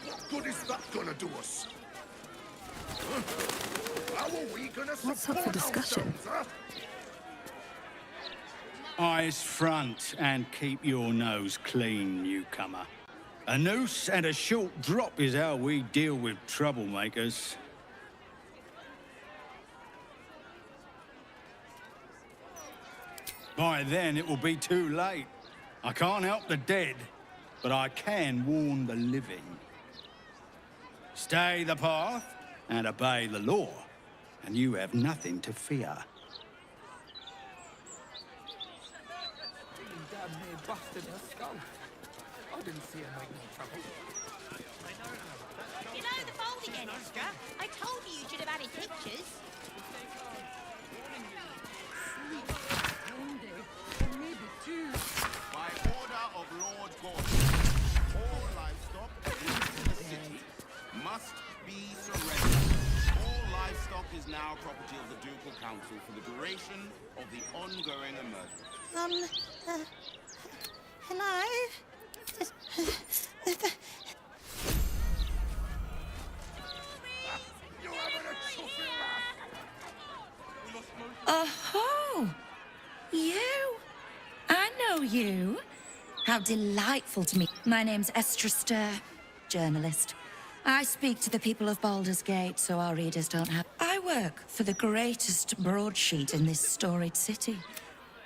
What good is that gonna do us? Huh? How are we gonna What's up for discussion? Eyes front and keep your nose clean, newcomer. A noose and a short drop is how we deal with troublemakers. By then, it will be too late. I can't help the dead, but I can warn the living. Stay the path and obey the law, and you have nothing to fear. I didn't see her make no trouble. You know the fold again, Extra. I told you you should have added pictures. By order of Lord Gordon, all livestock in the city must be surrendered. All livestock is now property of the Ducal Council for the duration of the ongoing emergency. Hello? Oh, you? I know you. How delightful to meet. My name's Estra Stir, journalist. I speak to the people of Baldur's Gate so our readers don't have... I work for the greatest broadsheet in this storied city.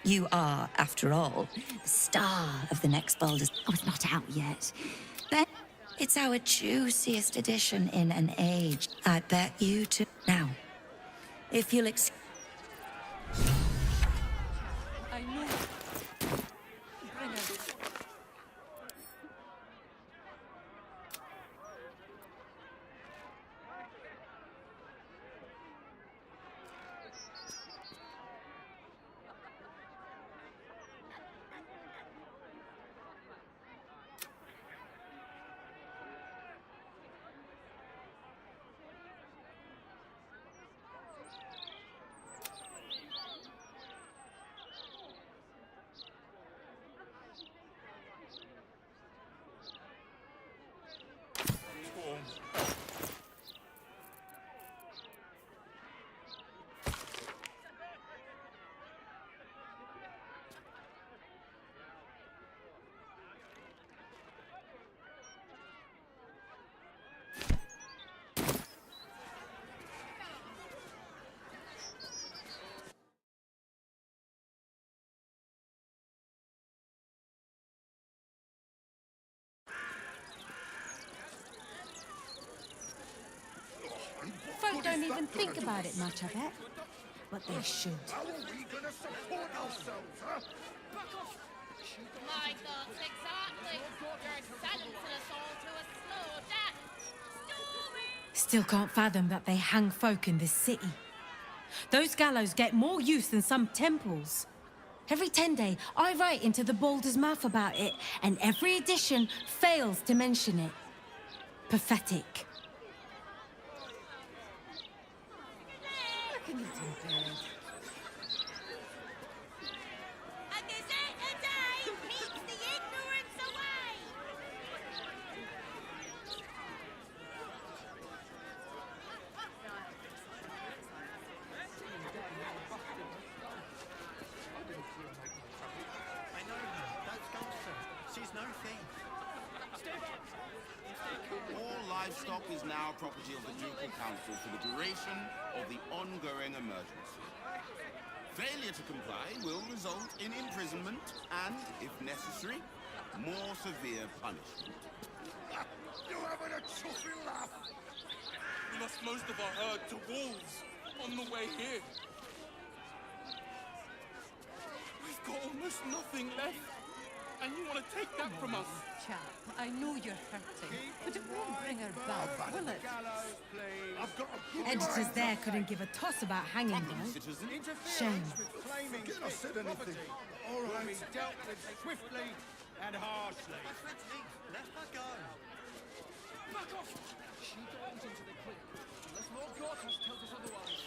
You are, after all, the star of the next Baldur's... Oh, it's not out yet. But it's our juiciest edition in an age. I bet you to... Now, if you'll excuse... I know. Bring her. Folk don't even think about it much, I bet. But they should. How are we gonna support ourselves, huh? My thoughts exactly. You're sentencing us all to a slow death. Still can't fathom that they hang folk in this city. Those gallows get more use than some temples. Every 10 day, I write into the Baldur's Mouth about it, and every edition fails to mention it. Pathetic. And this ain't a day keeps the ignorance away. I know her. Don't scold her. She's no thief. All livestock is now property of the Ducal Council for the duration of the ongoing emergency. Failure to comply will result in imprisonment and, if necessary, more severe punishment. You having a chuffy laugh? We lost most of our herd to wolves on the way here. We've got almost nothing left, and you want to take that from us? Chap, I know you're hurting, but it won't bring her back, will it? Editors there couldn't give a toss about hanging though. Shame. Forget I said anything. All right. Will be dealt with swiftly and harshly. Let her go. Back off! She goes into the cliff. Unless Lord Gortas tells us otherwise.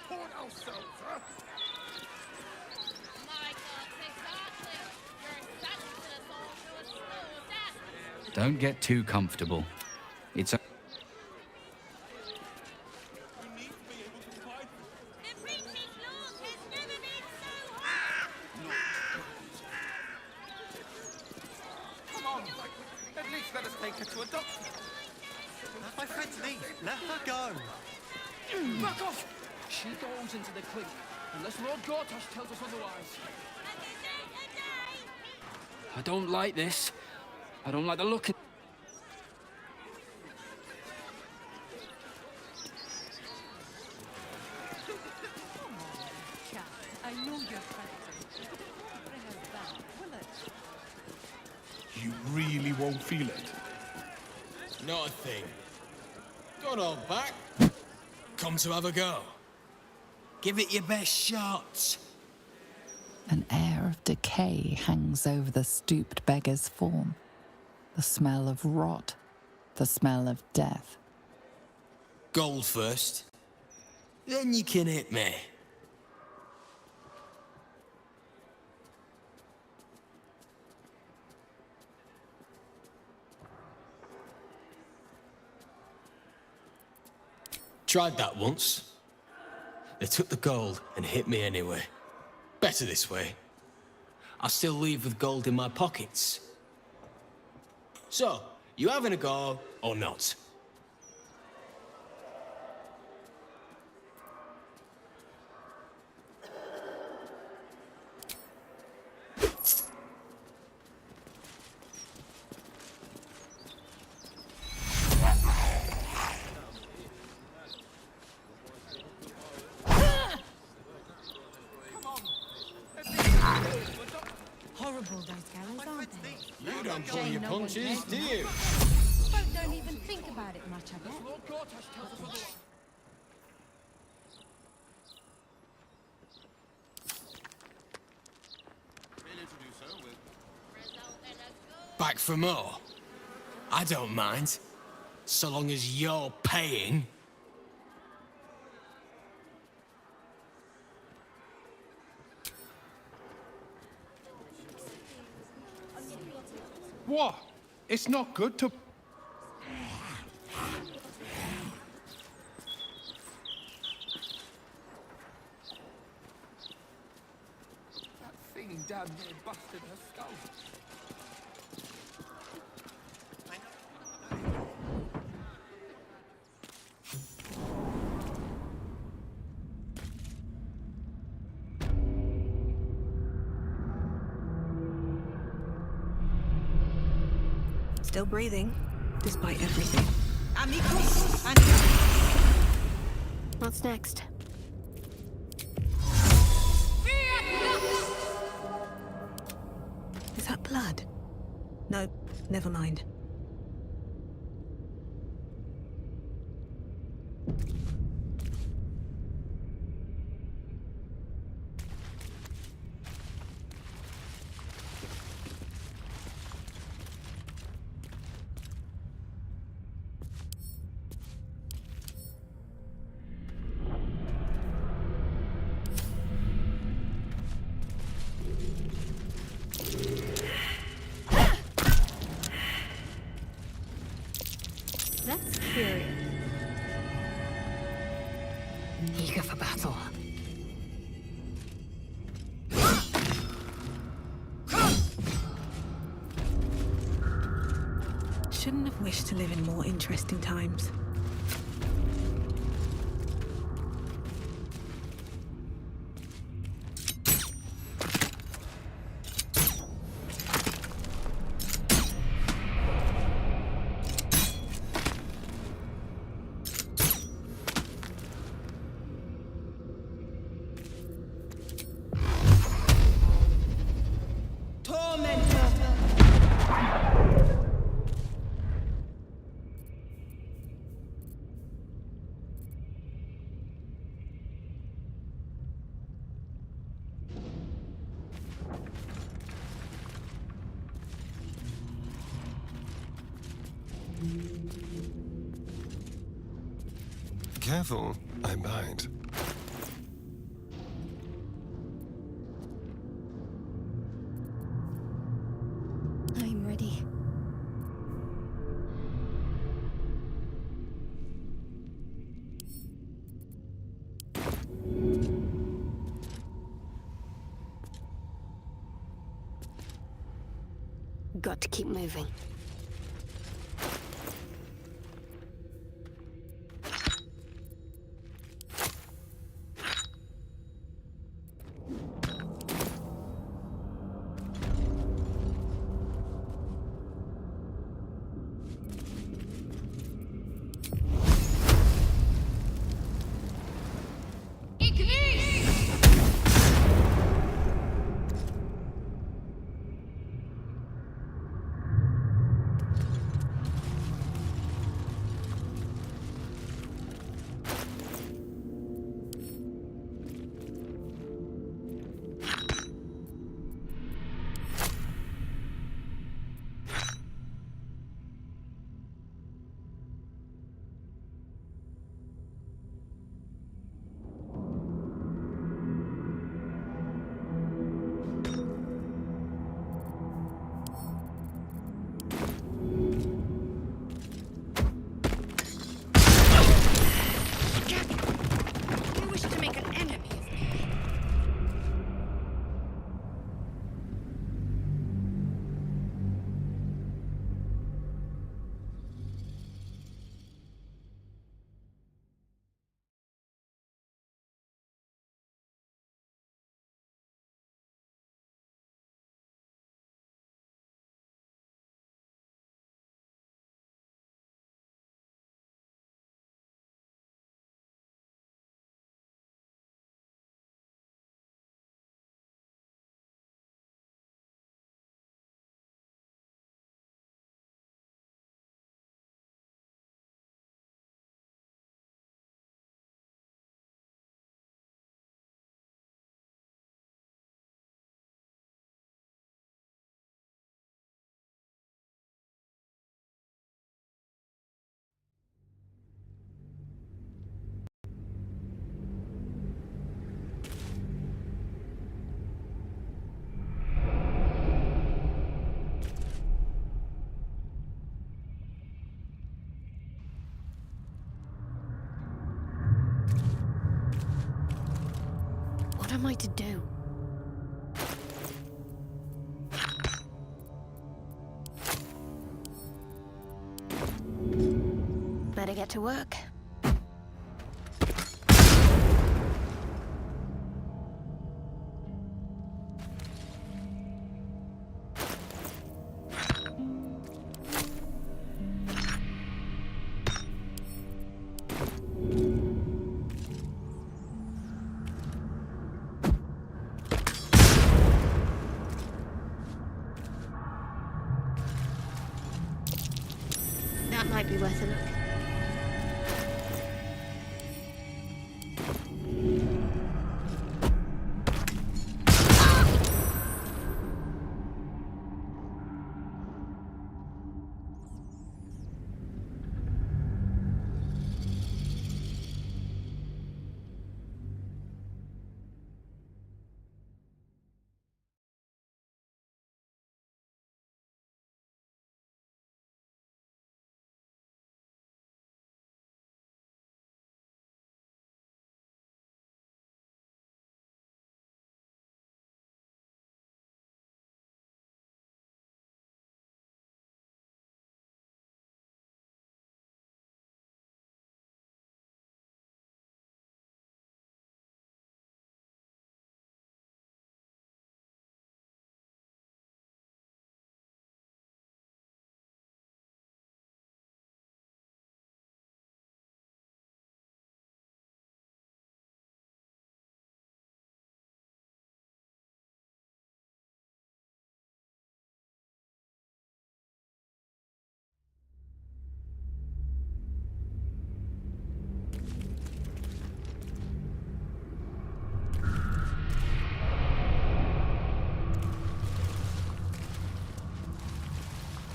support ourselves, huh? Don't get too comfortable. It's a... Come on, at least let us take her to a doctor. My friend's leave. Let her go. Back off! She goes into the clink, unless Lord Gortash tells us otherwise. I don't like this. I don't like the look of... I know you're You really won't feel it. Not a thing. Good old back. Come to have a go. Give it your best shot. An air of decay hangs over the stooped beggar's form. The smell of rot, the smell of death. Gold first. Then you can hit me. Tried that once. They took the gold and hit me anyway. Better this way. I'll still leave with gold in my pockets. So, you having a go or not? Horrible, those gallows, aren't they? You don't pull your punches, do you? Folk don't even think about it much, I bet. Lord Gortash tells us otherwise. Back for more? I don't mind. So long as you're paying. What? It's not good to... That thing damn near busted her skull. Still breathing, despite everything. Amigos, What's next? Is that blood? No, never mind. That's curious. Eager for battle. Shouldn't have wished to live in more interesting times. Careful, I bite. Got to keep moving. What am I to do? Better get to work. That might be worth a look.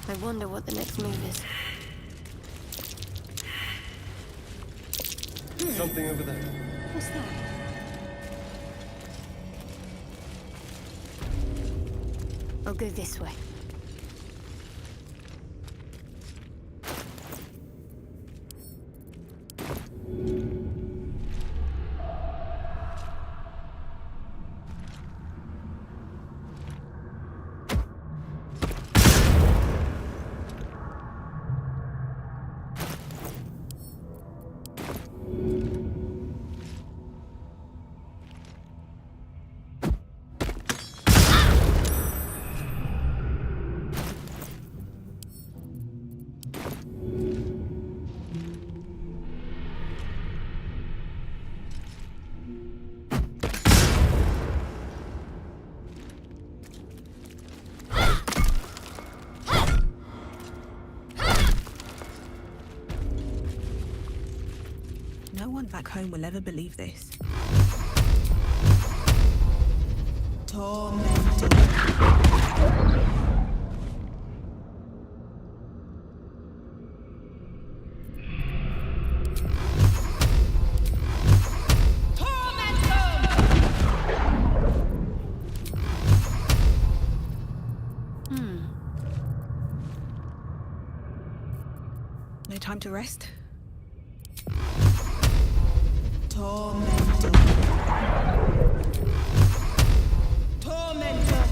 I wonder what the next move is. Something over there. What's that? I'll go this way. one back home will ever believe this. No time to rest? Tormentor. Tormentor.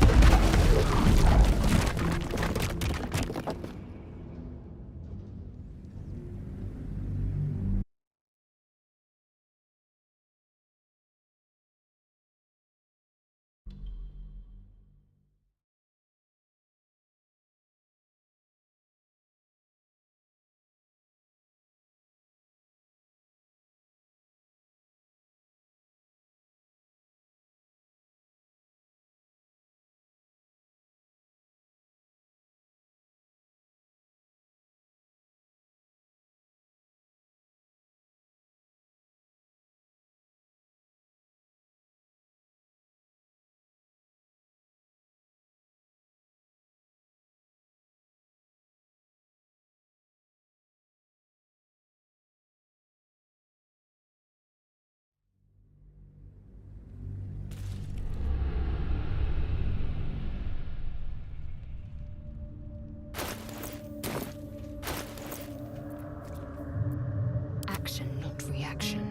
Action, not reaction.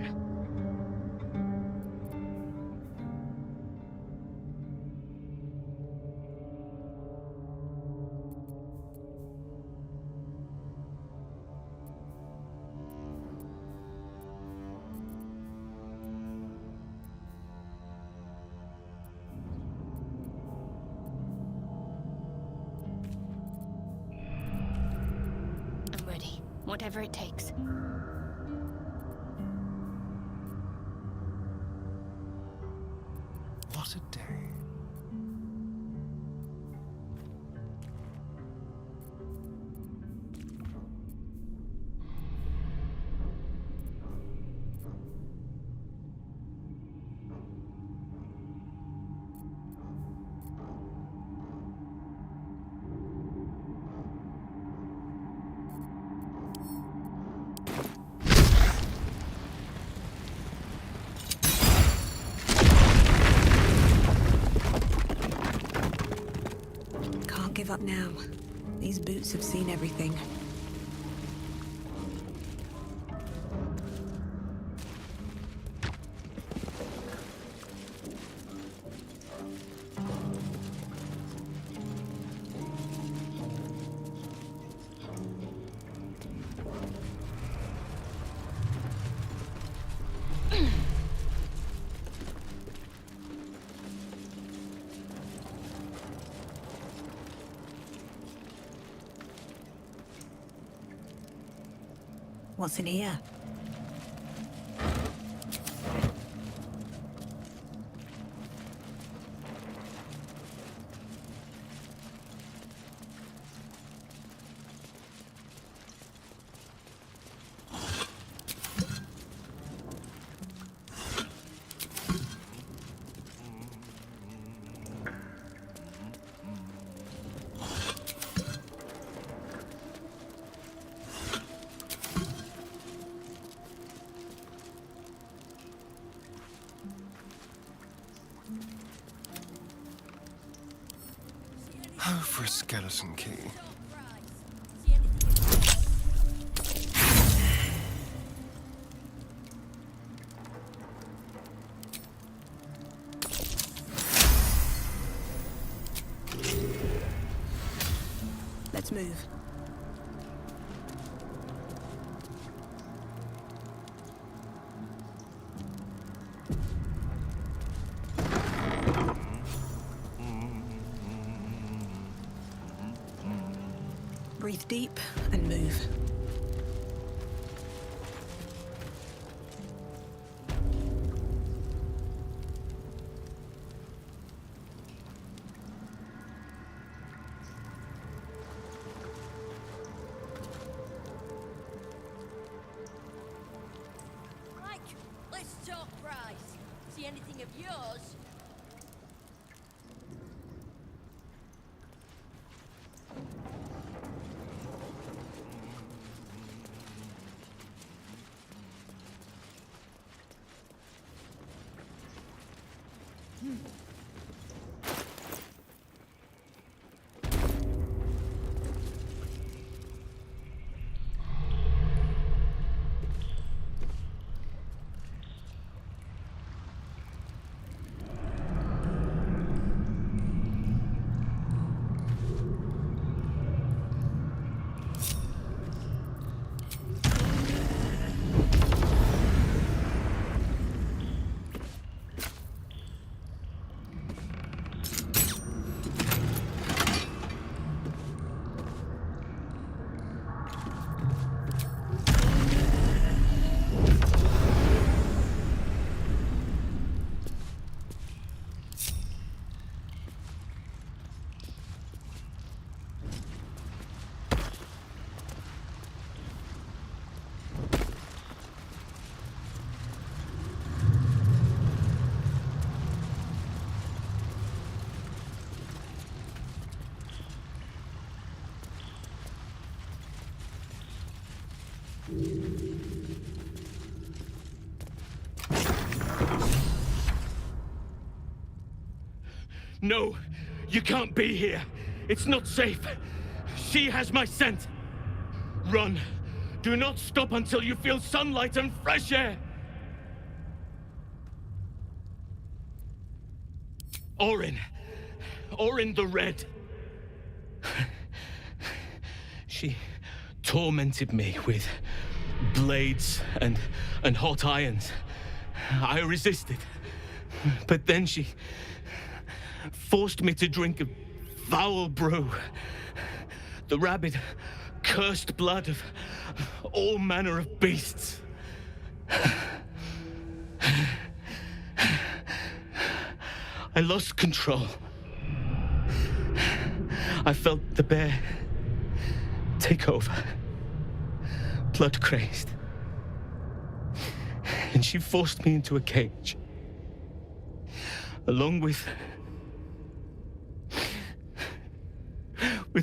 I'm ready. Whatever it takes. What a day. Can't give up now. These boots have seen everything. What's in here? Oh, for a skeleton key. Let's move. Breathe deep and move. anything of yours. No, you can't be here. It's not safe. She has my scent. Run. Do not stop until you feel sunlight and fresh air. Orin. Orin the Red. She tormented me with blades and hot irons. I resisted. But then she forced me to drink a foul brew. The rabid, cursed blood of all manner of beasts. I lost control. I felt the bear take over, blood crazed. And she forced me into a cage, along with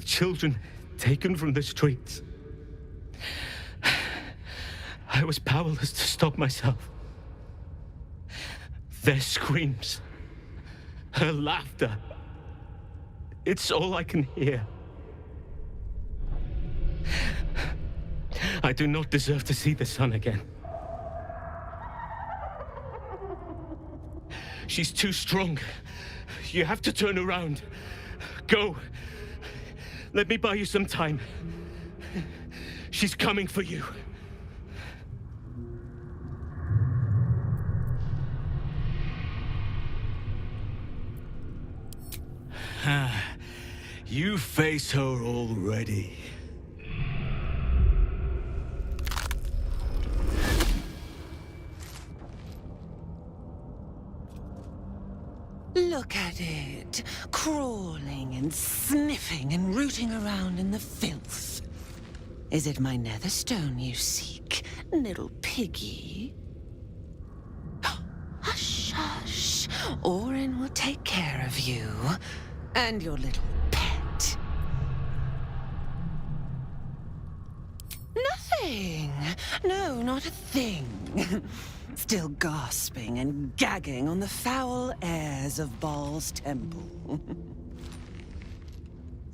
children taken from the streets. I was powerless to stop myself. Their screams, her laughter, it's all I can hear. I do not deserve to see the sun again. She's too strong. You have to turn around. Go. Let me buy you some time. She's coming for you. You face her already. Look at it, crawling and sniffing and rooting around in the filth. Is it my netherstone you seek, little piggy? Hush, hush. Orin will take care of you and your little pet. Nothing. No, not a thing. Still gasping and gagging on the foul airs of Baal's temple.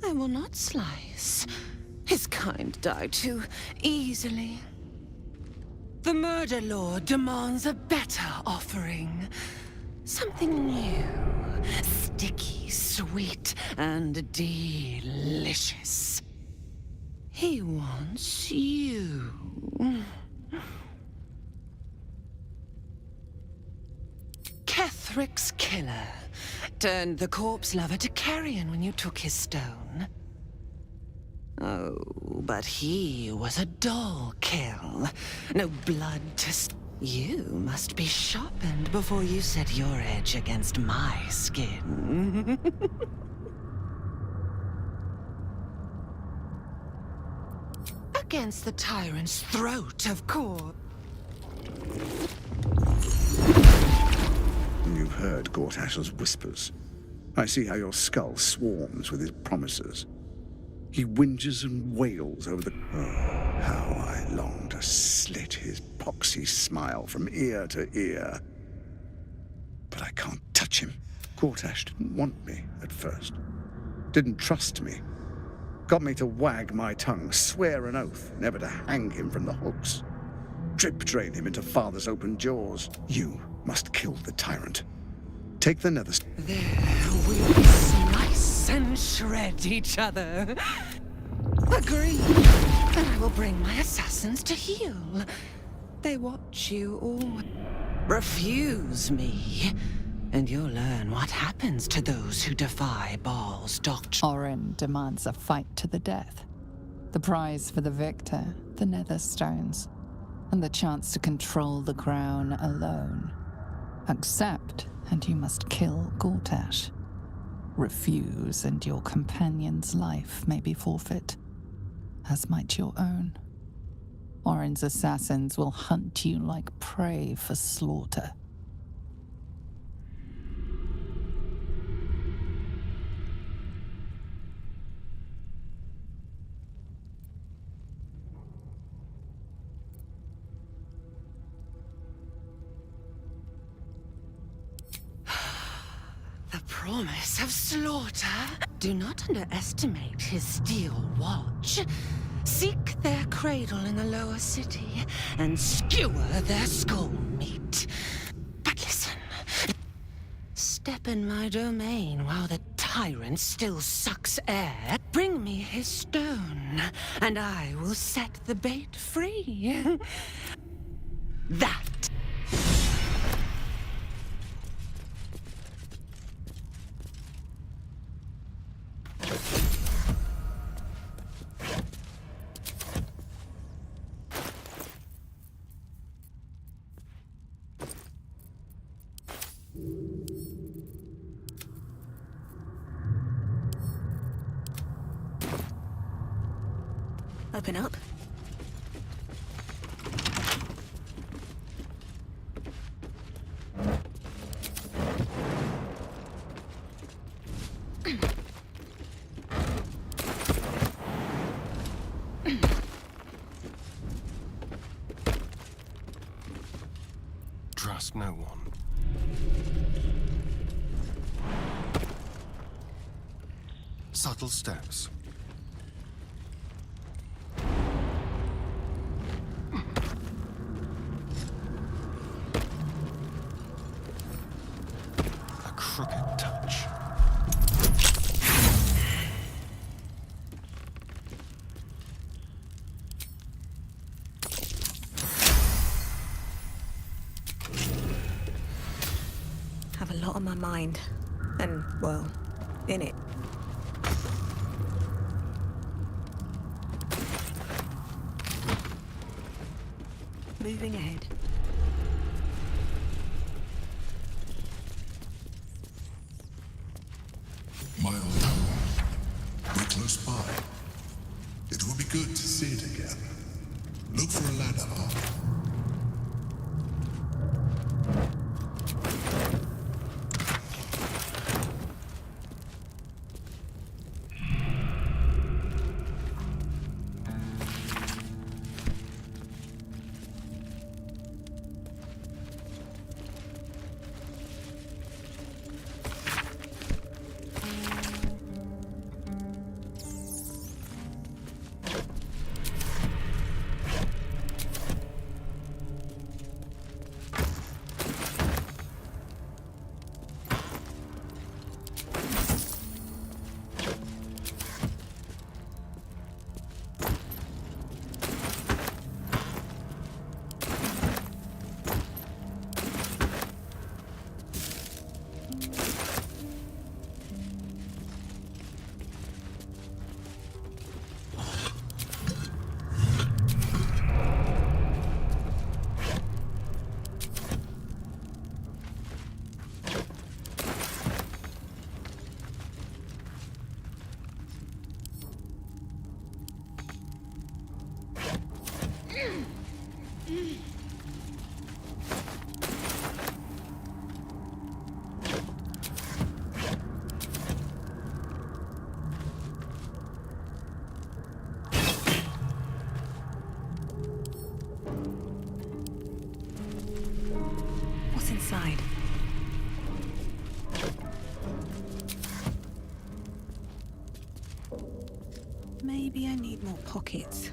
I will not slice. His kind die too easily. The Murder Lord demands a better offering. Something new, sticky, sweet, and delicious. He wants you. Kethric's killer turned the corpse lover to carrion when you took his stone. Oh, but he was a dull kill. No blood to You must be sharpened before you set your edge against my skin. Against the tyrant's throat, of course. You You've heard Gortash's whispers. I see how your skull swarms with his promises. He whinges and wails over the... Oh, how I long to slit his poxy smile from ear to ear. But I can't touch him. Gortash didn't want me at first. Didn't trust me. Got me to wag my tongue, swear an oath never to hang him from the hooks. Drip-drain him into father's open jaws. You must kill the tyrant. Take the nether... There we'll slice and shred each other. Agreed. And I will bring my assassins to heal. They watch you all. Refuse me, and you'll learn what happens to those who defy Baal's doctrine. Orin demands a fight to the death. The prize for the victor, the nether stones, and the chance to control the crown alone. Accept, and you must kill Gortash. Refuse, and your companion's life may be forfeit, as might your own. Orin's assassins will hunt you like prey for slaughter. The promise of slaughter. Do not underestimate his steel watch. Seek their cradle in the lower city and skewer their skull meat. But listen. Step in my domain while the tyrant still sucks air. Bring me his stone, and I will set the bait free. That. Open up. Trust no one. Subtle steps. A crooked touch. Have a lot on my mind. And, well, in it. Moving ahead. My old home. We're close by. It will be good to see it again. Look for a ladder up. Maybe I need more pockets.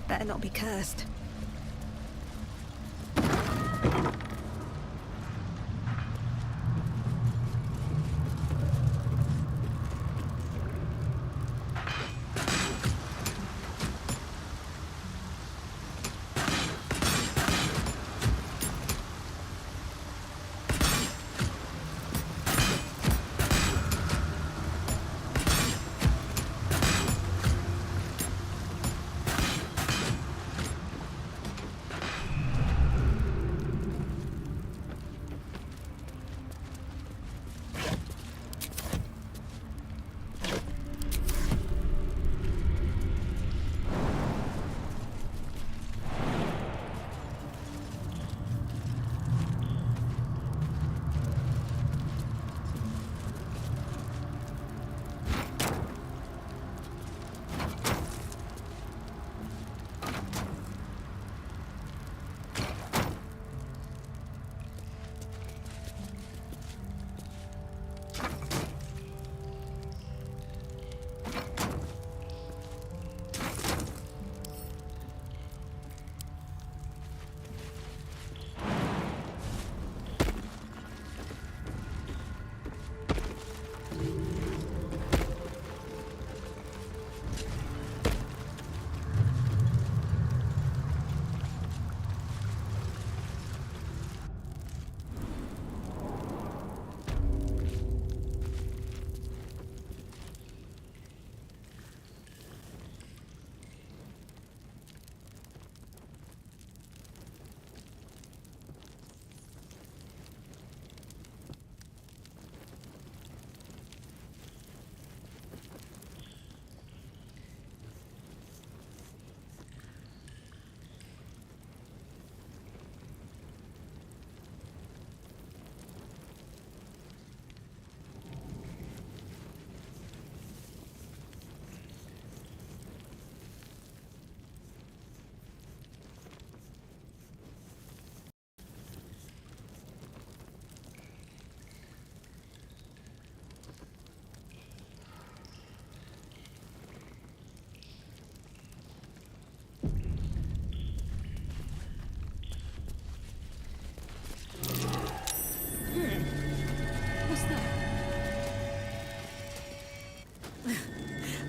Better not be cursed.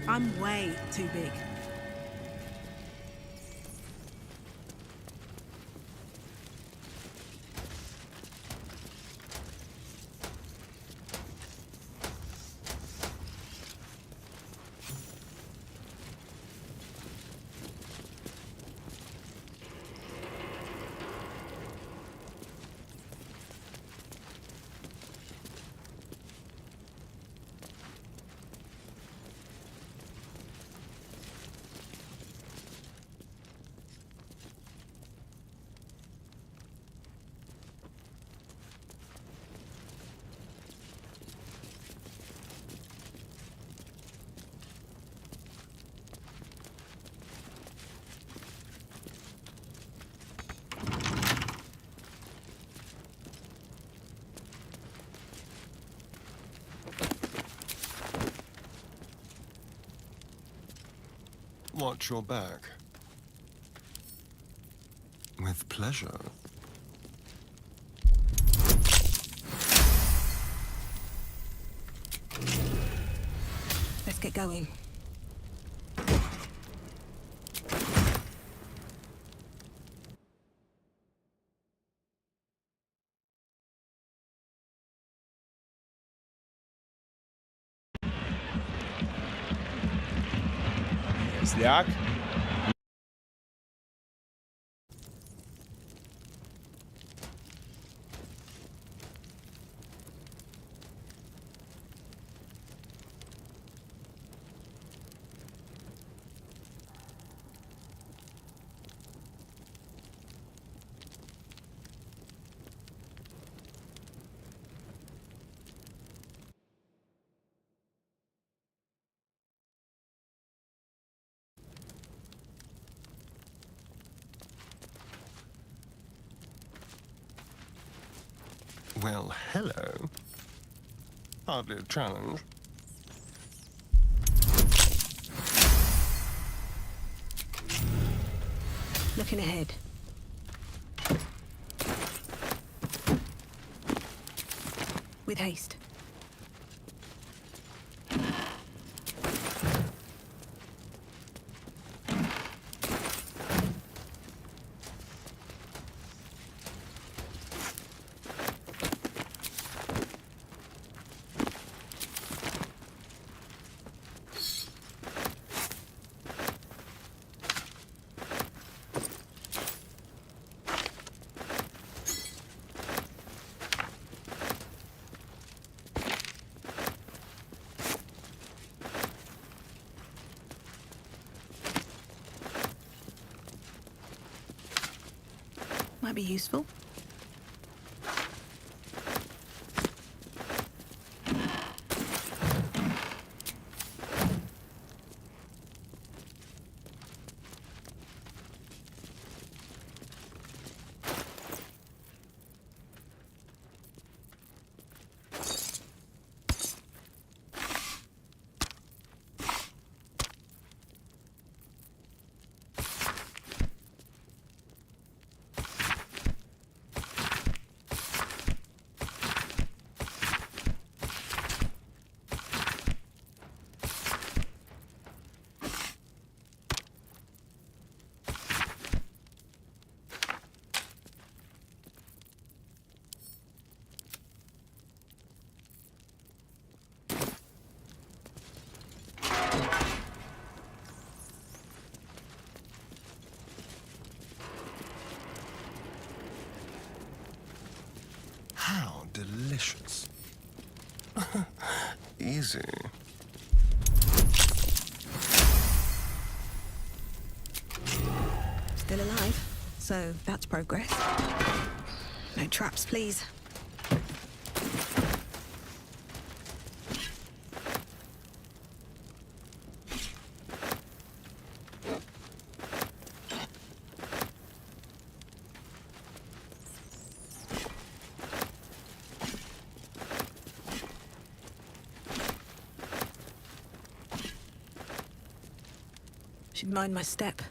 I'm way too big. Watch your back. With pleasure. Let's get going. Zliak? Well, hello. Hardly a challenge. Looking ahead. With haste. Might be useful. How delicious. Easy. Still alive, so that's progress. No traps, please. Should mind my step.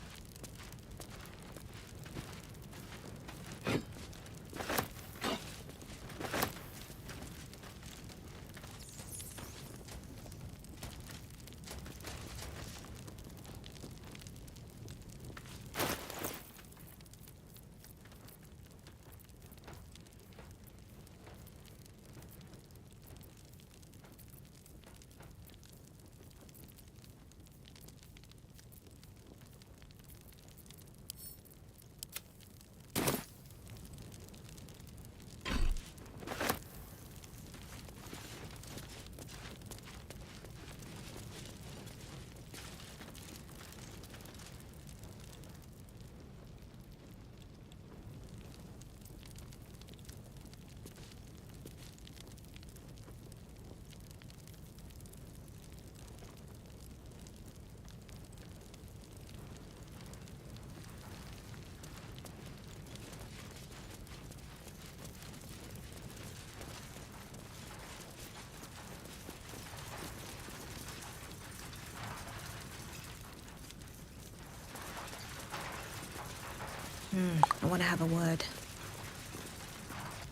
I want to have a word.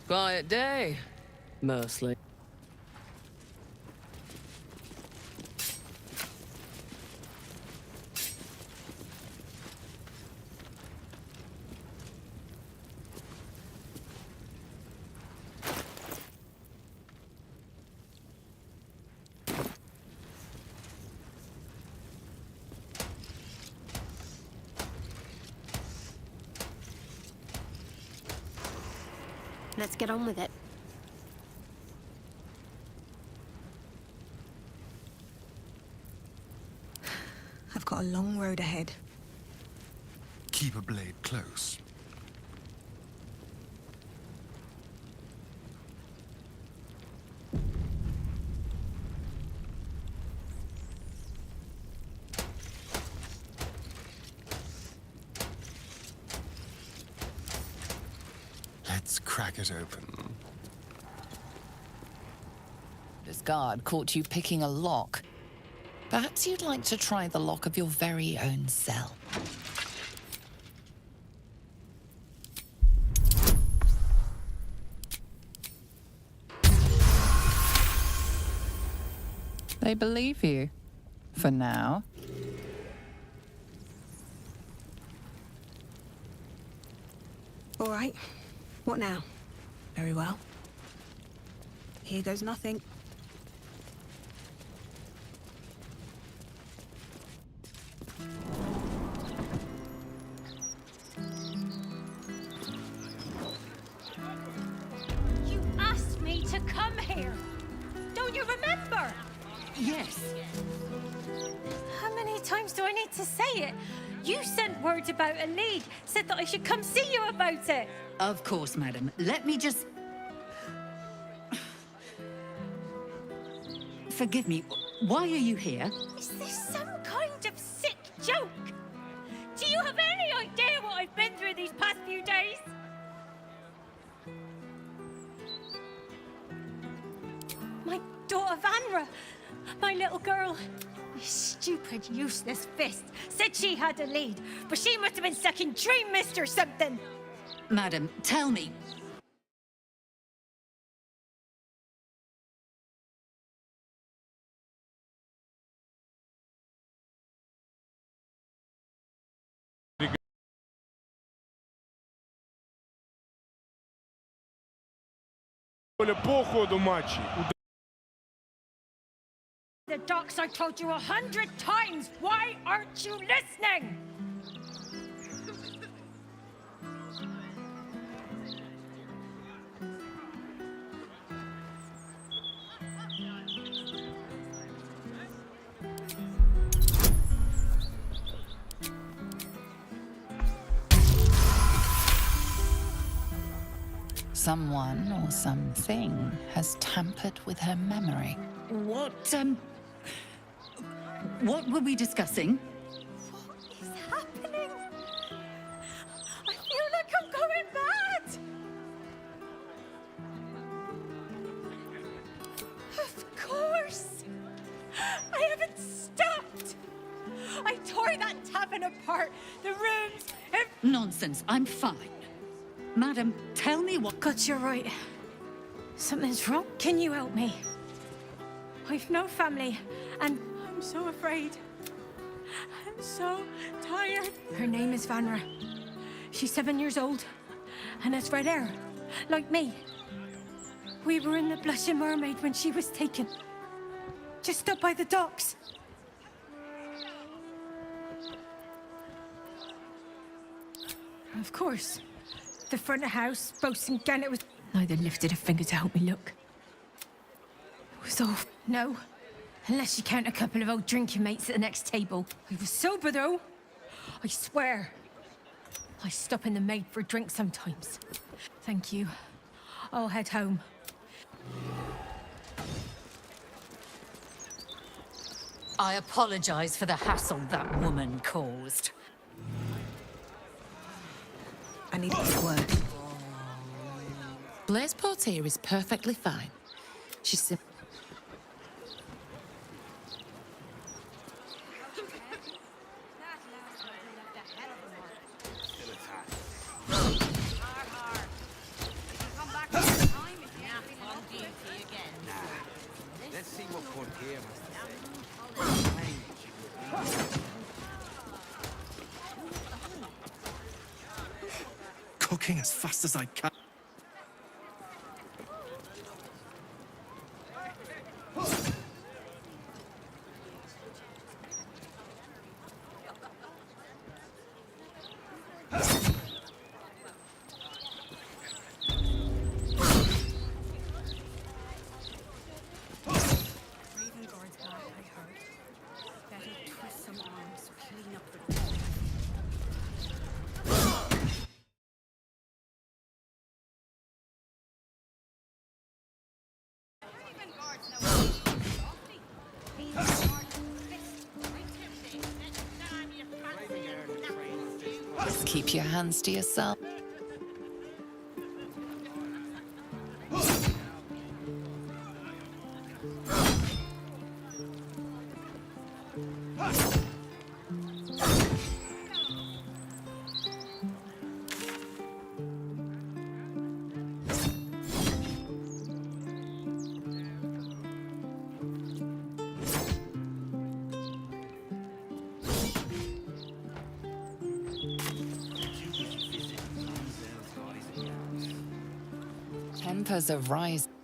Quiet day, mostly. Let's get on with it. I've got a long road ahead. Keep a blade close. Let's crack it open. this guard caught you picking a lock. Perhaps you'd like to try the lock of your very own cell. They believe you. For now. All right. What now? Very well. Here goes nothing. You asked me to come here. Don't you remember? Yes. How many times do I need to say it? You sent word about a lead, said that I should come see you about it. Of course, madam. Let me just... Forgive me. Why are you here? Is this some kind of sick joke? Do you have any idea what I've been through these past few days? My daughter Vanra, my little girl, this stupid, useless fist, said she had a lead, but she must have been stuck in Dream Mist or something. Madam, tell me. По ходу матчей. The docs I told you 100 times. Why aren't you listening? Someone or something has tampered with her memory. What were we discussing? What is happening? I feel like I'm going mad. Of course. I haven't stopped. I tore that tavern apart. The rooms. Nonsense. I'm fine. Madam, tell me what... God, you're right. Something's wrong. Can you help me? I've no family, and I'm so afraid. I'm so tired. Her name is Vanra. She's 7 years old, and has red hair, like me. We were in the Blushing Mermaid when she was taken. Just up by the docks. Of course. The front of house, Bosun Gannet was... Neither lifted a finger to help me look. It was off. No. Unless you count a couple of old drinking mates at the next table. I was sober, though. I swear. I stop in the maid for a drink sometimes. Thank you. I'll head home. I apologize for the hassle that woman caused. I need a quick word. Blaise Portier is perfectly fine. She's sim- Let's see what Portier has to say. Cooking as fast as I can. Just keep your hands to yourself. Tempers are rising.